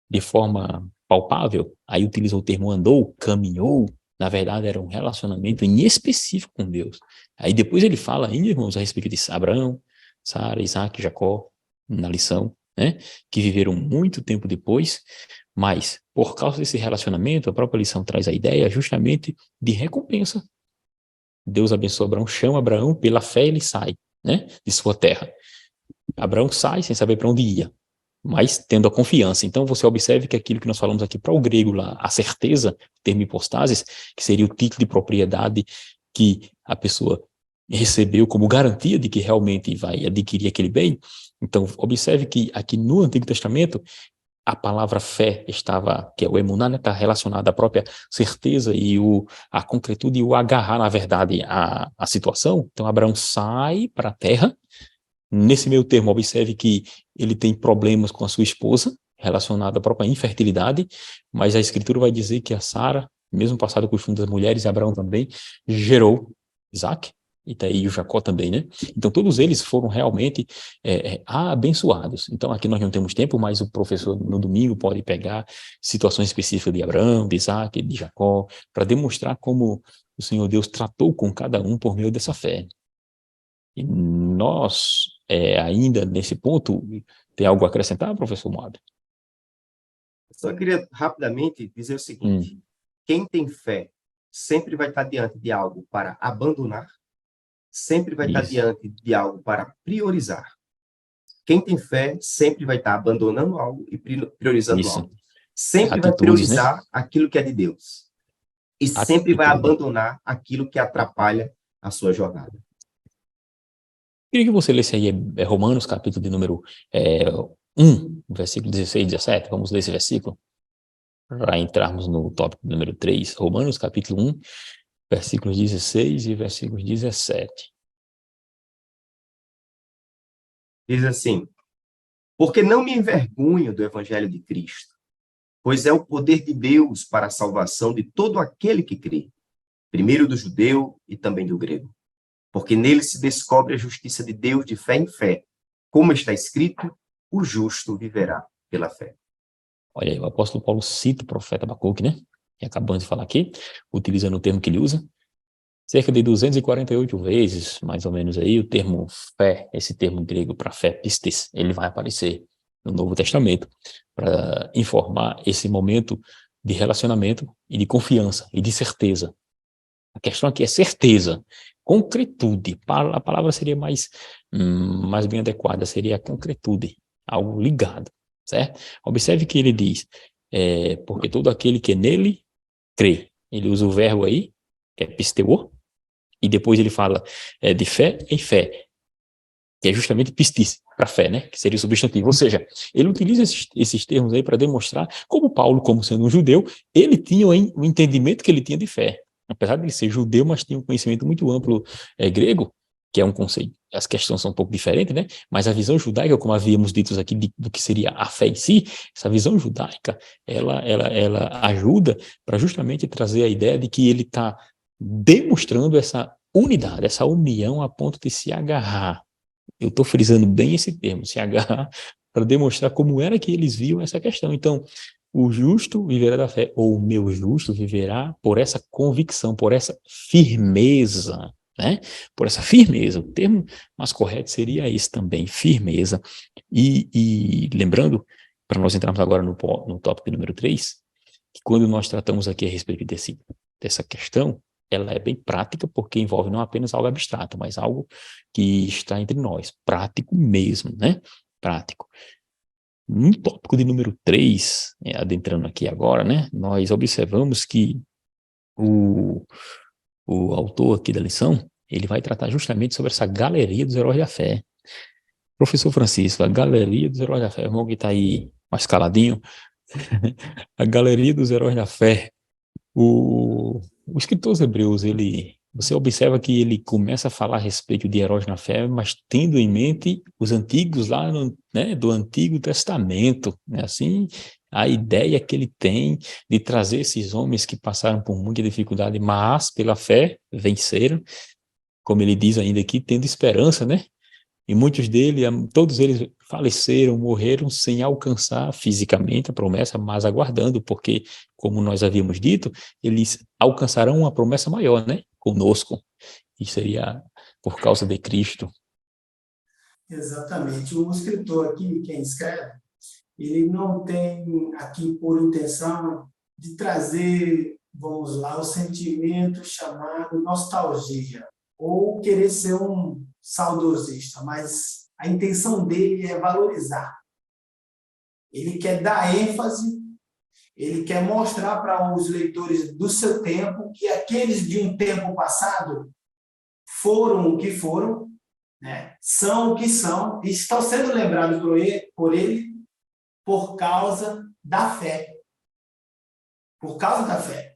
de forma palpável. Aí utiliza o termo andou, caminhou, na verdade era um relacionamento em específico com Deus. Aí depois ele fala ainda, irmãos, a respeito de Abraão, Sara, Isaac, Jacó, na lição, né, que viveram muito tempo depois, mas por causa desse relacionamento, a própria lição traz a ideia justamente de recompensa. Deus abençoa Abraão, chama Abraão, pela fé ele sai, né, de sua terra. Abraão sai sem saber para onde ia, mas tendo a confiança. Então você observe que aquilo que nós falamos aqui para o grego lá, a certeza, termo hipostasis, que seria o título de propriedade que a pessoa recebeu como garantia de que realmente vai adquirir aquele bem. Então observe que aqui no Antigo Testamento a palavra fé estava, que é o emuná, né, está relacionada à própria certeza e a concretude e o agarrar, na verdade, a situação. Então Abraão sai para a terra. Nesse meio termo, observe que ele tem problemas com a sua esposa, relacionada à própria infertilidade, mas a Escritura vai dizer que a Sara, mesmo passado com o costume das mulheres, e Abraão também, gerou Isaac, e daí o Jacó também, né? Então, todos eles foram realmente abençoados. Então, aqui nós não temos tempo, mas o professor, no domingo, pode pegar situações específicas de Abraão, de Isaac, de Jacó, para demonstrar como o Senhor Deus tratou com cada um por meio dessa fé. E nós, ainda nesse ponto, tem algo a acrescentar, professor Moab? Só queria rapidamente dizer o seguinte: quem tem fé sempre vai estar diante de algo para abandonar, sempre vai estar diante de algo para priorizar. Quem tem fé sempre vai estar abandonando algo e priorizando algo. Sempre vai priorizar, né, aquilo que é de Deus. E sempre vai abandonar aquilo que atrapalha a sua jornada. Queria que você lesse aí Romanos, capítulo de número 1, versículo 16 e 17. Vamos ler esse versículo para entrarmos no tópico número 3. Romanos, capítulo 1, versículos 16 e versículos 17. Diz assim: porque não me envergonho do evangelho de Cristo, pois é o poder de Deus para a salvação de todo aquele que crê, primeiro do judeu e também do grego. Porque nele se descobre a justiça de Deus de fé em fé. Como está escrito, o justo viverá pela fé. Olha aí, o apóstolo Paulo cita o profeta Abacuque, né? Que acabamos de falar aqui, utilizando o termo que ele usa. Cerca de 248 vezes, mais ou menos aí, o termo fé, esse termo grego para fé, pistes, ele vai aparecer no Novo Testamento para informar esse momento de relacionamento e de confiança e de certeza. A questão aqui é certeza, concretude. A palavra seria mais bem adequada, seria a concretude, algo ligado, certo? Observe que ele diz, porque todo aquele que nele crê. Ele usa o verbo aí, que é pisteuo, e depois ele fala de fé em fé, que é justamente pistis, para fé, né? Que seria o substantivo. Ou seja, ele utiliza esses termos aí para demonstrar como Paulo, como sendo um judeu, ele tinha o entendimento que ele tinha de fé. Apesar de ele ser judeu, mas tinha um conhecimento muito amplo grego, que é um conceito. As questões são um pouco diferentes, né? Mas a visão judaica, como havíamos dito aqui, do que seria a fé em si, essa visão judaica, ela ajuda para justamente trazer a ideia de que ele está demonstrando essa unidade, essa união a ponto de se agarrar. Eu estou frisando bem esse termo, se agarrar, para demonstrar como era que eles viam essa questão. Então, o justo viverá da fé, ou o meu justo viverá por essa convicção, por essa firmeza, né? Por essa firmeza. O termo mais correto seria esse também, firmeza. E lembrando, para nós entrarmos agora no tópico número 3, que quando nós tratamos aqui a respeito dessa questão, ela é bem prática, porque envolve não apenas algo abstrato, mas algo que está entre nós, prático mesmo, né? Prático. No tópico de número 3, adentrando aqui agora, né? Nós observamos que o autor aqui da lição, ele vai tratar justamente sobre essa galeria dos heróis da fé. Professor Francisco, a galeria dos heróis da fé, o irmão que está aí mais caladinho, a galeria dos heróis da fé. O escritor aos Hebreus, você observa que ele começa a falar a respeito de heróis na fé, mas tendo em mente os antigos lá né, do Antigo Testamento, né? Assim, a ideia que ele tem de trazer esses homens que passaram por muita dificuldade, mas pela fé venceram, como ele diz ainda aqui, tendo esperança, né? E muitos deles, todos eles faleceram, morreram sem alcançar fisicamente a promessa, mas aguardando, porque, como nós havíamos dito, eles alcançarão uma promessa maior, né? Conosco, que seria por causa de Cristo. Exatamente. O escritor aqui, quem escreve, ele não tem aqui por intenção de trazer, vamos lá, o sentimento chamado nostalgia, ou querer ser um saudosista, mas a intenção dele é valorizar. Ele quer dar ênfase, ele quer mostrar para os leitores do seu tempo que aqueles de um tempo passado foram o que foram, né? São o que são, e estão sendo lembrados por ele por causa da fé. Por causa da fé.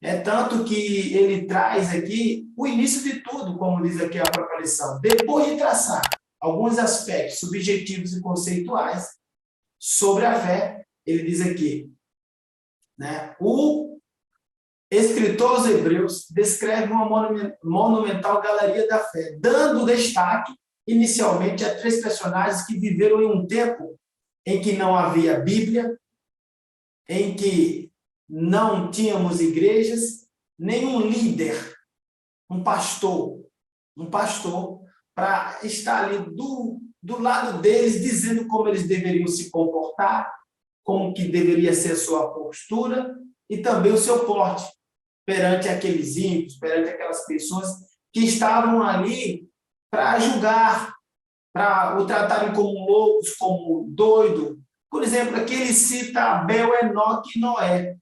É tanto que ele traz aqui o início de tudo, como diz aqui a própria lição. Depois de traçar alguns aspectos subjetivos e conceituais sobre a fé, ele diz aqui, né, o escritor aos Hebreus descreve uma monumental galeria da fé, dando destaque inicialmente a 3 personagens que viveram em um tempo em que não havia Bíblia, em que não tínhamos igrejas, nenhum líder, um pastor, para estar ali do lado deles, dizendo como eles deveriam se comportar, como que deveria ser a sua postura e também o seu porte perante aqueles ímpios, perante aquelas pessoas que estavam ali para julgar, para o tratarem como loucos, como doido. Por exemplo, aqui ele cita Abel, Enoque e Noé.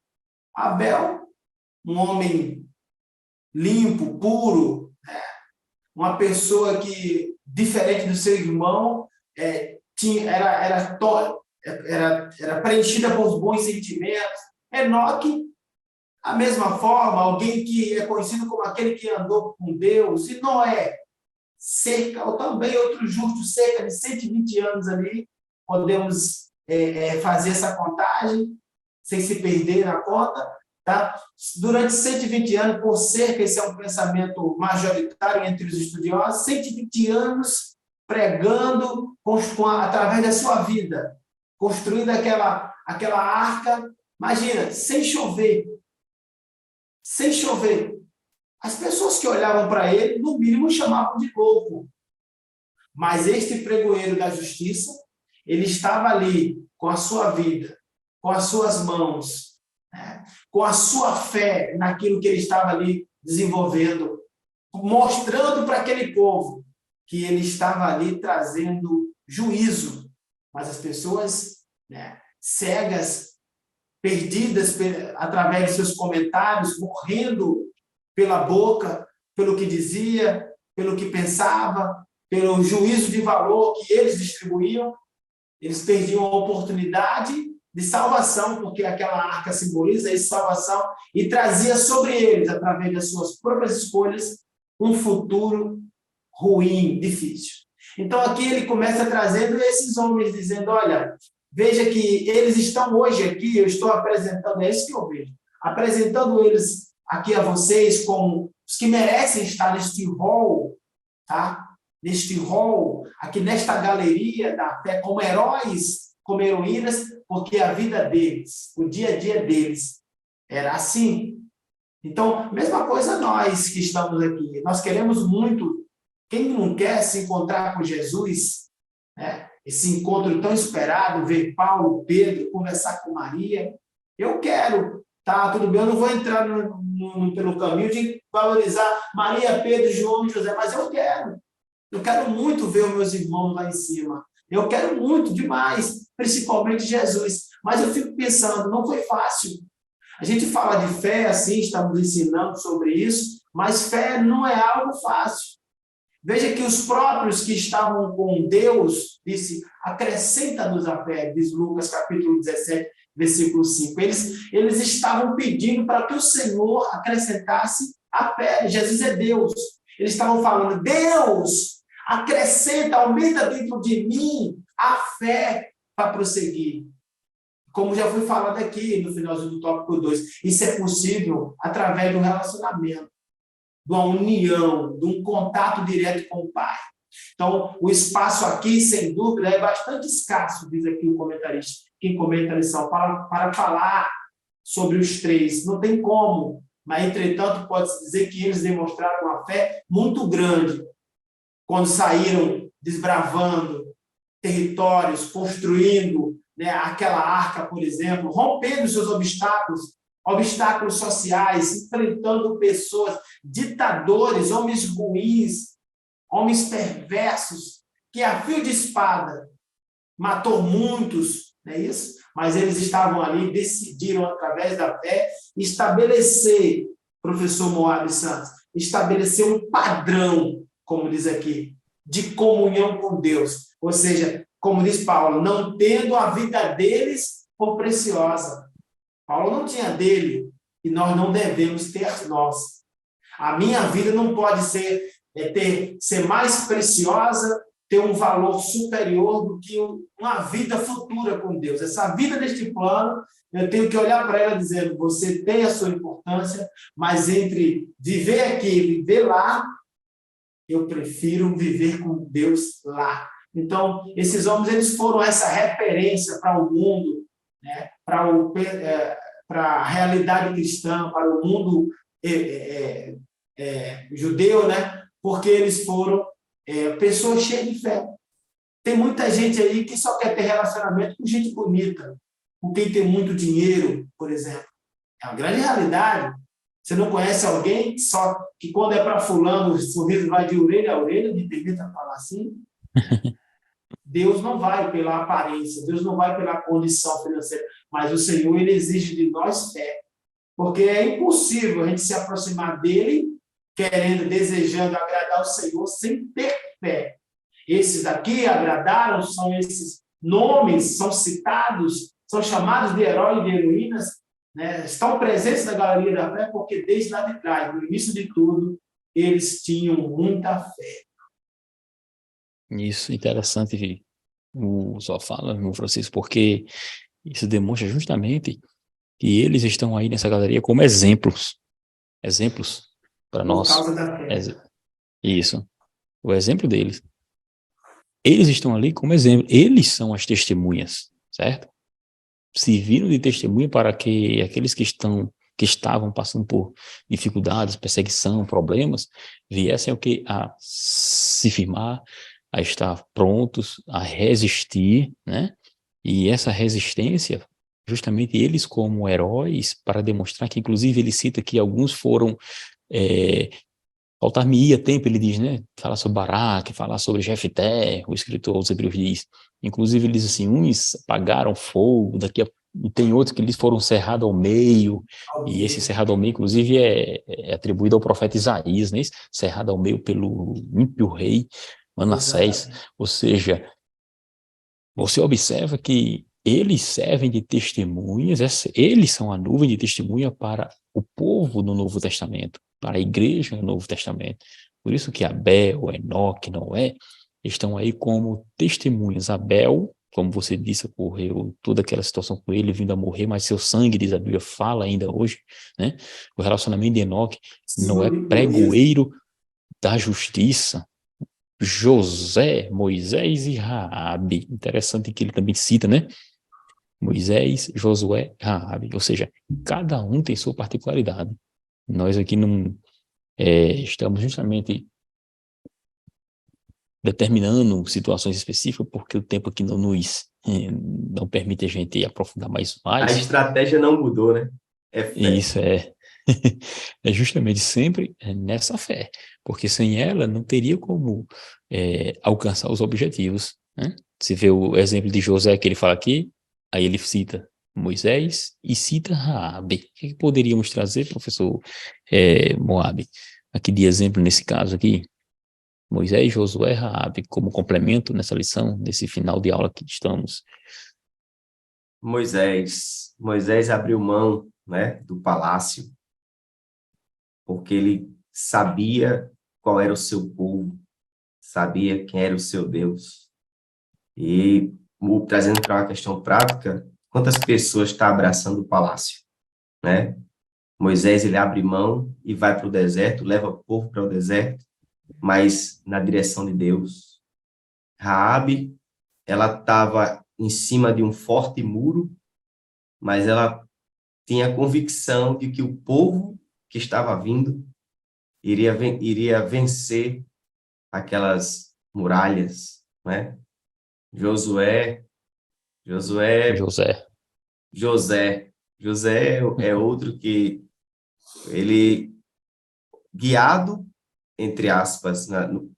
Abel, um homem limpo, puro, né? Uma pessoa que, diferente do seu irmão, era preenchida por bons sentimentos. Enoque, a mesma forma, alguém que é conhecido como aquele que andou com Deus. E Noé, ou também outro justo, cerca de 120 anos ali, podemos fazer essa contagem, sem se perder na conta, tá? Durante 120 anos, por cerca, esse é um pensamento majoritário entre os estudiosos, 120 anos pregando através da sua vida, construindo aquela arca, imagina, sem chover. Sem chover. As pessoas que olhavam para ele, no mínimo, chamavam de louco. Mas este pregoeiro da justiça, ele estava ali com a sua vida, com as suas mãos, né? Com a sua fé naquilo que ele estava ali desenvolvendo, mostrando para aquele povo que ele estava ali trazendo juízo. Mas as pessoas, né, cegas, perdidas através de seus comentários, morrendo pela boca, pelo que dizia, pelo que pensava, pelo juízo de valor que eles distribuíam, eles perdiam a oportunidade de salvação, porque aquela arca simboliza essa salvação e trazia sobre eles, através das suas próprias escolhas, um futuro ruim, difícil. Então, aqui ele começa trazendo esses homens, dizendo, olha, veja que eles estão hoje aqui, eu estou apresentando, é isso que eu vejo, apresentando eles aqui a vocês como os que merecem estar neste hall, tá? Neste hall, aqui nesta galeria da fé, como heróis, como heroínas, porque a vida deles, o dia a dia deles, era assim. Então, mesma coisa nós que estamos aqui, nós queremos muito, quem não quer se encontrar com Jesus, né? Esse encontro tão esperado, ver Paulo, Pedro, conversar com Maria, eu quero, tá, tudo bem, eu não vou entrar pelo caminho de valorizar Maria, Pedro, João e José, mas eu quero muito ver os meus irmãos lá em cima, eu quero muito, demais, principalmente Jesus, mas eu fico pensando, não foi fácil. A gente fala de fé, assim, estamos ensinando sobre isso, mas fé não é algo fácil. Veja que os próprios que estavam com Deus, disse, acrescenta-nos a fé, diz Lucas capítulo 17, versículo 5. Eles estavam pedindo para que o Senhor acrescentasse a fé. Jesus é Deus. Eles estavam falando, Deus, acrescenta, aumenta dentro de mim a fé para prosseguir. Como já foi falado aqui no finalzinho do tópico 2, isso é possível através do relacionamento, de uma união, de um contato direto com o Pai. Então, o espaço aqui, sem dúvida, é bastante escasso, diz aqui o comentarista, quem comenta a lição, para falar sobre os três. Não tem como, mas, entretanto, pode-se dizer que eles demonstraram uma fé muito grande quando saíram desbravando territórios, construindo, né, aquela arca, por exemplo, rompendo seus obstáculos sociais, enfrentando pessoas, ditadores, homens ruins, homens perversos, que a fio de espada matou muitos, não é isso? Mas eles estavam ali, decidiram, através da fé, estabelecer, professor Moab Santos, estabelecer um padrão, como diz aqui, de comunhão com Deus. Ou seja, como diz Paulo, não tendo a vida deles por preciosa. Paulo não tinha dele, e nós não devemos ter nós. A minha vida não pode ser mais preciosa, ter um valor superior do que uma vida futura com Deus. Essa vida neste plano, eu tenho que olhar para ela dizendo, você tem a sua importância, mas entre viver aqui e viver lá, eu prefiro viver com Deus lá. Então, esses homens, eles foram essa referência para o mundo, né? Para a realidade cristã, para o mundo judeu, né? Porque eles foram pessoas cheias de fé. Tem muita gente aí que só quer ter relacionamento com gente bonita, com quem tem muito dinheiro, por exemplo. É uma grande realidade. Você não conhece alguém só que quando é para fulano, o sorriso vai de orelha a orelha, me permita falar assim? Deus não vai pela aparência, Deus não vai pela condição financeira, mas o Senhor, ele exige de nós fé, porque é impossível a gente se aproximar dele querendo, desejando agradar o Senhor sem ter fé. Esses daqui agradaram, são esses nomes, são citados, são chamados de heróis e de heroínas, né? Estão presentes na galeria da fé porque desde lá de trás, no início de tudo, eles tinham muita fé. Isso, interessante, o só fala, meu Francisco, porque isso demonstra justamente que eles estão aí nessa galeria como exemplos para nós. Por causa da fé. Isso, o exemplo deles. Eles estão ali como exemplo, eles são as testemunhas, certo? serviram de testemunha para que aqueles que estavam passando por dificuldades, perseguição, problemas, viessem a se firmar, a estar prontos, a resistir, né? E essa resistência, justamente eles como heróis, para demonstrar que, inclusive, ele cita que alguns foram... faltar-me-ia tempo, ele diz, né? Falar sobre Baraque, falar sobre Jefté, o escritor aos Hebreus diz. Inclusive, ele diz assim, uns apagaram fogo, e tem outros que eles foram cerrados ao meio, e esse cerrado ao meio, inclusive, é atribuído ao profeta Isaías, né? Cerrado ao meio pelo ímpio rei Manassés. Ou seja, você observa que eles servem de testemunhas, eles são a nuvem de testemunha para o povo no Novo Testamento, para a igreja no Novo Testamento. Por isso que Abel, Enoque, Noé estão aí como testemunhas. Abel, como você disse, ocorreu toda aquela situação com ele, vindo a morrer, mas seu sangue, diz a Bíblia, fala ainda hoje, né? O relacionamento de Enoque, Noé, pregoeiro da justiça, José, Moisés e Raabe. Interessante que ele também cita, né? Moisés, Josué, Raabe. Ou seja, cada um tem sua particularidade. Nós aqui não estamos justamente determinando situações específicas porque o tempo aqui não permite a gente aprofundar mais. A estratégia não mudou, né? É fé. Isso é justamente sempre nessa fé, porque sem ela não teria como alcançar os objetivos, né? Se vê o exemplo de José que ele fala aqui, aí ele cita Moisés e cita Raabe. O que poderíamos trazer, professor Moab, aqui de exemplo nesse caso aqui? Moisés, Josué, Raabe, como complemento nessa lição, nesse final de aula que estamos. Moisés abriu mão, né, do palácio, porque ele sabia qual era o seu povo, sabia quem era o seu Deus. E, trazendo para uma questão prática, quantas pessoas estão abraçando o palácio, né? Moisés, ele abre mão e vai para o deserto, leva o povo para o deserto, mas na direção de Deus. Raabe, ela estava em cima de um forte muro, mas ela tinha a convicção de que o povo que estava vindo iria vencer aquelas muralhas, né? José é outro que ele, guiado, entre aspas,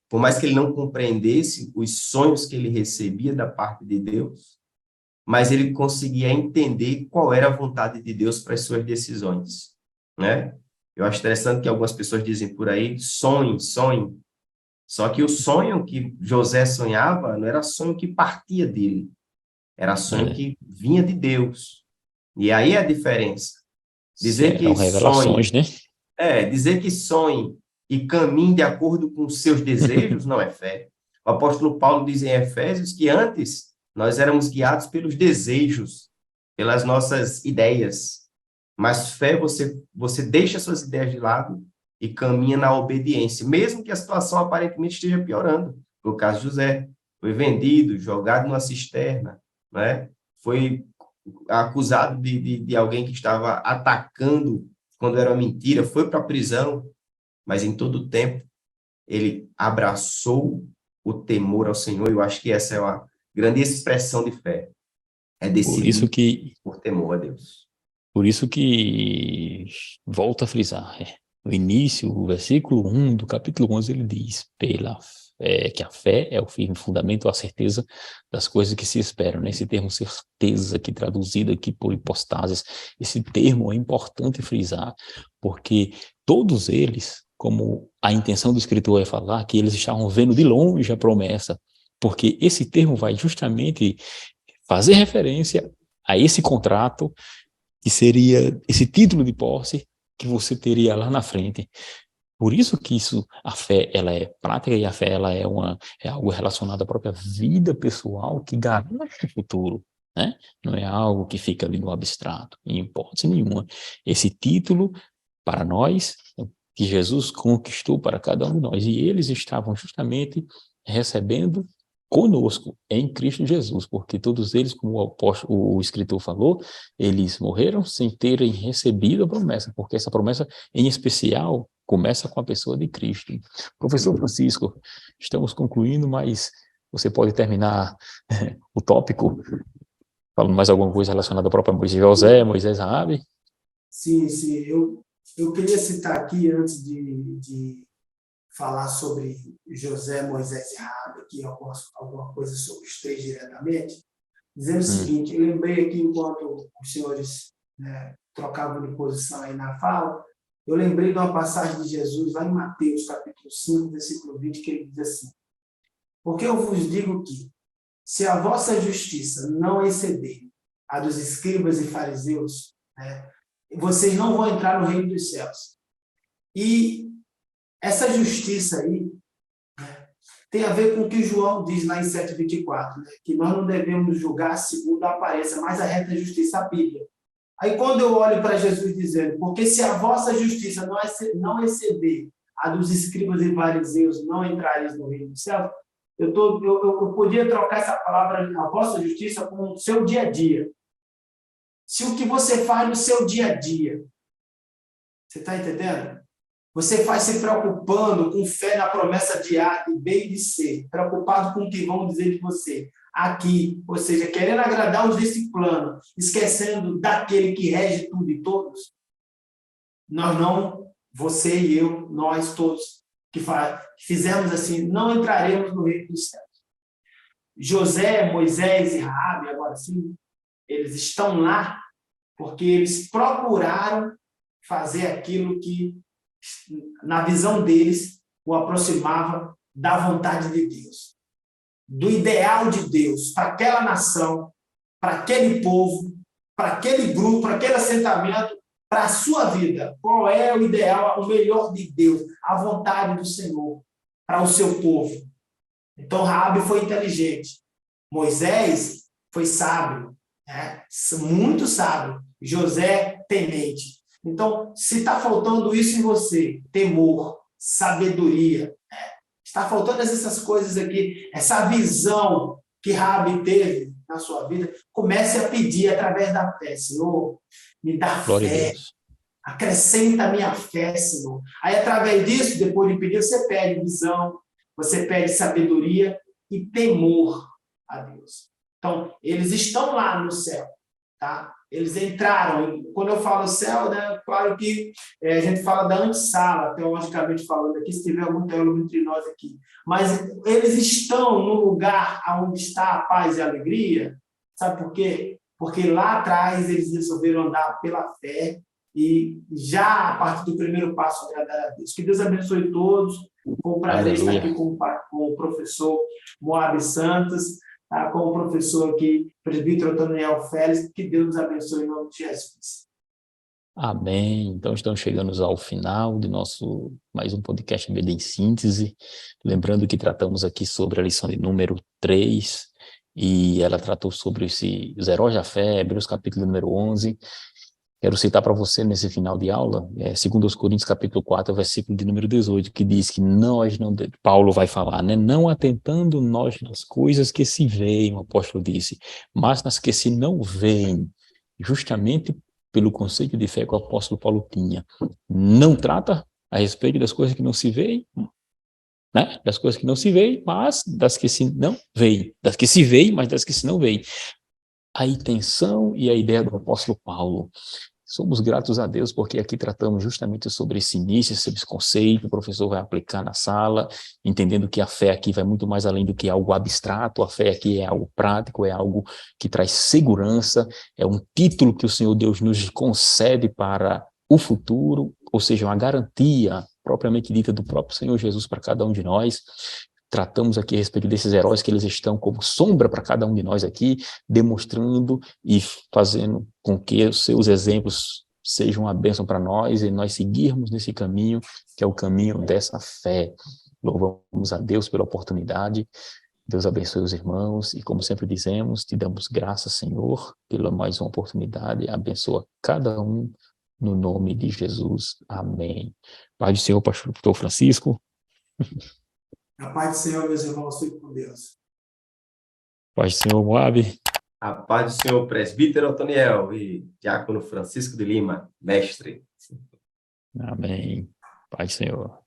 por mais que ele não compreendesse os sonhos que ele recebia da parte de Deus, mas ele conseguia entender qual era a vontade de Deus para as suas decisões, né? Eu acho interessante que algumas pessoas dizem por aí, sonhe. Só que o sonho que José sonhava não era sonho que partia dele, era sonho que vinha de Deus. E aí é a diferença. Dizer que revelações, sonhe, né? Dizer que sonhe e caminhe de acordo com os seus desejos não é fé. O apóstolo Paulo diz em Efésios que antes nós éramos guiados pelos desejos, pelas nossas ideias. Mas fé, você deixa suas ideias de lado e caminha na obediência, mesmo que a situação aparentemente esteja piorando. No caso de José, foi vendido, jogado numa cisterna, né? Foi acusado de alguém que estava atacando quando era mentira, foi para a prisão, mas em todo o tempo ele abraçou o temor ao Senhor. Eu acho que essa é uma grande expressão de fé. É decidir por temor a Deus. Por isso que, volto a frisar, no início, o versículo 1 do capítulo 11, ele diz, que a fé é o firme fundamento, a certeza das coisas que se esperam, né? Esse termo certeza, que traduzido aqui por hipostases, esse termo é importante frisar, porque todos eles, como a intenção do escritor é falar, que eles estavam vendo de longe a promessa, porque esse termo vai justamente fazer referência a esse contrato, que seria esse título de posse que você teria lá na frente. Por isso que a fé, ela é prática e a fé, ela é algo relacionado à própria vida pessoal que garante o futuro, né? Não é algo que fica ali no abstrato, em hipótese nenhuma. Esse título, para nós, que Jesus conquistou para cada um de nós, e eles estavam justamente recebendo conosco em Cristo Jesus, porque todos eles, como o escritor falou, eles morreram sem terem recebido a promessa, porque essa promessa, em especial, começa com a pessoa de Cristo. Professor Francisco, estamos concluindo, mas você pode terminar o tópico, falando mais alguma coisa relacionada ao próprio José, Moisés, Raabe? Sim, sim. Eu queria citar aqui, antes de falar sobre José, Moisés e Raabe, aqui alguma coisa sobre os três diretamente, dizendo o seguinte: eu lembrei aqui, enquanto os senhores, né, trocavam de posição aí na fala, eu lembrei de uma passagem de Jesus lá em Mateus, capítulo 5, versículo 20, que ele diz assim: porque eu vos digo que, se a vossa justiça não exceder a dos escribas e fariseus, né, vocês não vão entrar no reino dos céus. E essa justiça aí, né, tem a ver com o que João diz lá em 7,24, né, que nós não devemos julgar segundo a aparência, mas a reta justiça, a Bíblia. Aí quando eu olho para Jesus dizendo, porque se a vossa justiça não exceder a dos escribas e fariseus, não entrareis no reino dos céus, eu podia trocar essa palavra, a vossa justiça, com o seu dia a dia. Se o que você faz no seu dia a dia, você está entendendo? Você faz se preocupando com fé na promessa de A, de B e de C, preocupado com o que vão dizer de você aqui, ou seja, querendo agradar os desse plano, esquecendo daquele que rege tudo e todos, nós não, você e eu, nós todos, que fizemos assim, não entraremos no reino dos céus. José, Moisés e Raabe, agora sim, eles estão lá porque eles procuraram fazer aquilo que, na visão deles, o aproximava da vontade de Deus, do ideal de Deus para aquela nação, para aquele povo, para aquele grupo, para aquele assentamento, para a sua vida. Qual é o ideal, o melhor de Deus, a vontade do Senhor para o seu povo. Então, Raabe foi inteligente. Moisés foi sábio, né? Muito sábio. José, temente. Então, se está faltando isso em você, temor, sabedoria, né? Está faltando essas coisas aqui, essa visão que Raabe teve na sua vida, comece a pedir através da fé. Senhor, me dá fé, acrescenta a minha fé, Senhor. Aí, através disso, depois de pedir, você pede visão, você pede sabedoria e temor a Deus. Então, eles estão lá no céu, tá? Eles entraram. Quando eu falo céu, né, claro que a gente fala da antessala, teologicamente falando aqui, se tiver algum teólogo entre nós aqui. Mas eles estão no lugar onde está a paz e a alegria. Sabe por quê? Porque lá atrás eles resolveram andar pela fé e já a partir do primeiro passo agradar a Deus. Que Deus abençoe todos. Foi um prazer estar aqui com o professor Moab Santos, com o professor aqui, presbítero Daniel Félix. Que Deus nos abençoe em nome de Jesus. Amém. Então, estamos chegando ao final de nosso mais um podcast em síntese. Lembrando que tratamos aqui sobre a lição de número 3, e ela tratou sobre os heróis da fé, Hebreus capítulo número 11. Quero citar para você nesse final de aula, 2 Coríntios capítulo 4, versículo de número 18, que diz que nós não, Paulo vai falar, né? Não atentando nós nas coisas que se veem, o apóstolo disse, mas nas que se não veem, justamente pelo conceito de fé que o apóstolo Paulo tinha. Não trata a respeito das coisas que não se veem, né? Das coisas que não se veem, mas das que se não veem. Das que se veem, mas das que se não veem. A intenção e a ideia do apóstolo Paulo. Somos gratos a Deus porque aqui tratamos justamente sobre esse início, sobre esse conceito, o professor vai aplicar na sala, entendendo que a fé aqui vai muito mais além do que algo abstrato, a fé aqui é algo prático, é algo que traz segurança, é um título que o Senhor Deus nos concede para o futuro, ou seja, uma garantia propriamente dita do próprio Senhor Jesus para cada um de nós. Tratamos aqui a respeito desses heróis, que eles estão como sombra para cada um de nós aqui, demonstrando e fazendo com que os seus exemplos sejam uma bênção para nós e nós seguirmos nesse caminho, que é o caminho dessa fé. Louvamos a Deus pela oportunidade. Deus abençoe os irmãos e, como sempre dizemos, te damos graças, Senhor, pela mais uma oportunidade. Abençoa cada um no nome de Jesus. Amém. Pai do Senhor, pastor Francisco. A paz do Senhor, meus irmãos, fiquem com Deus. Paz do Senhor, Moab. A paz do Senhor, presbítero Otoniel e diácono Francisco de Lima, mestre. Amém. Paz do Senhor.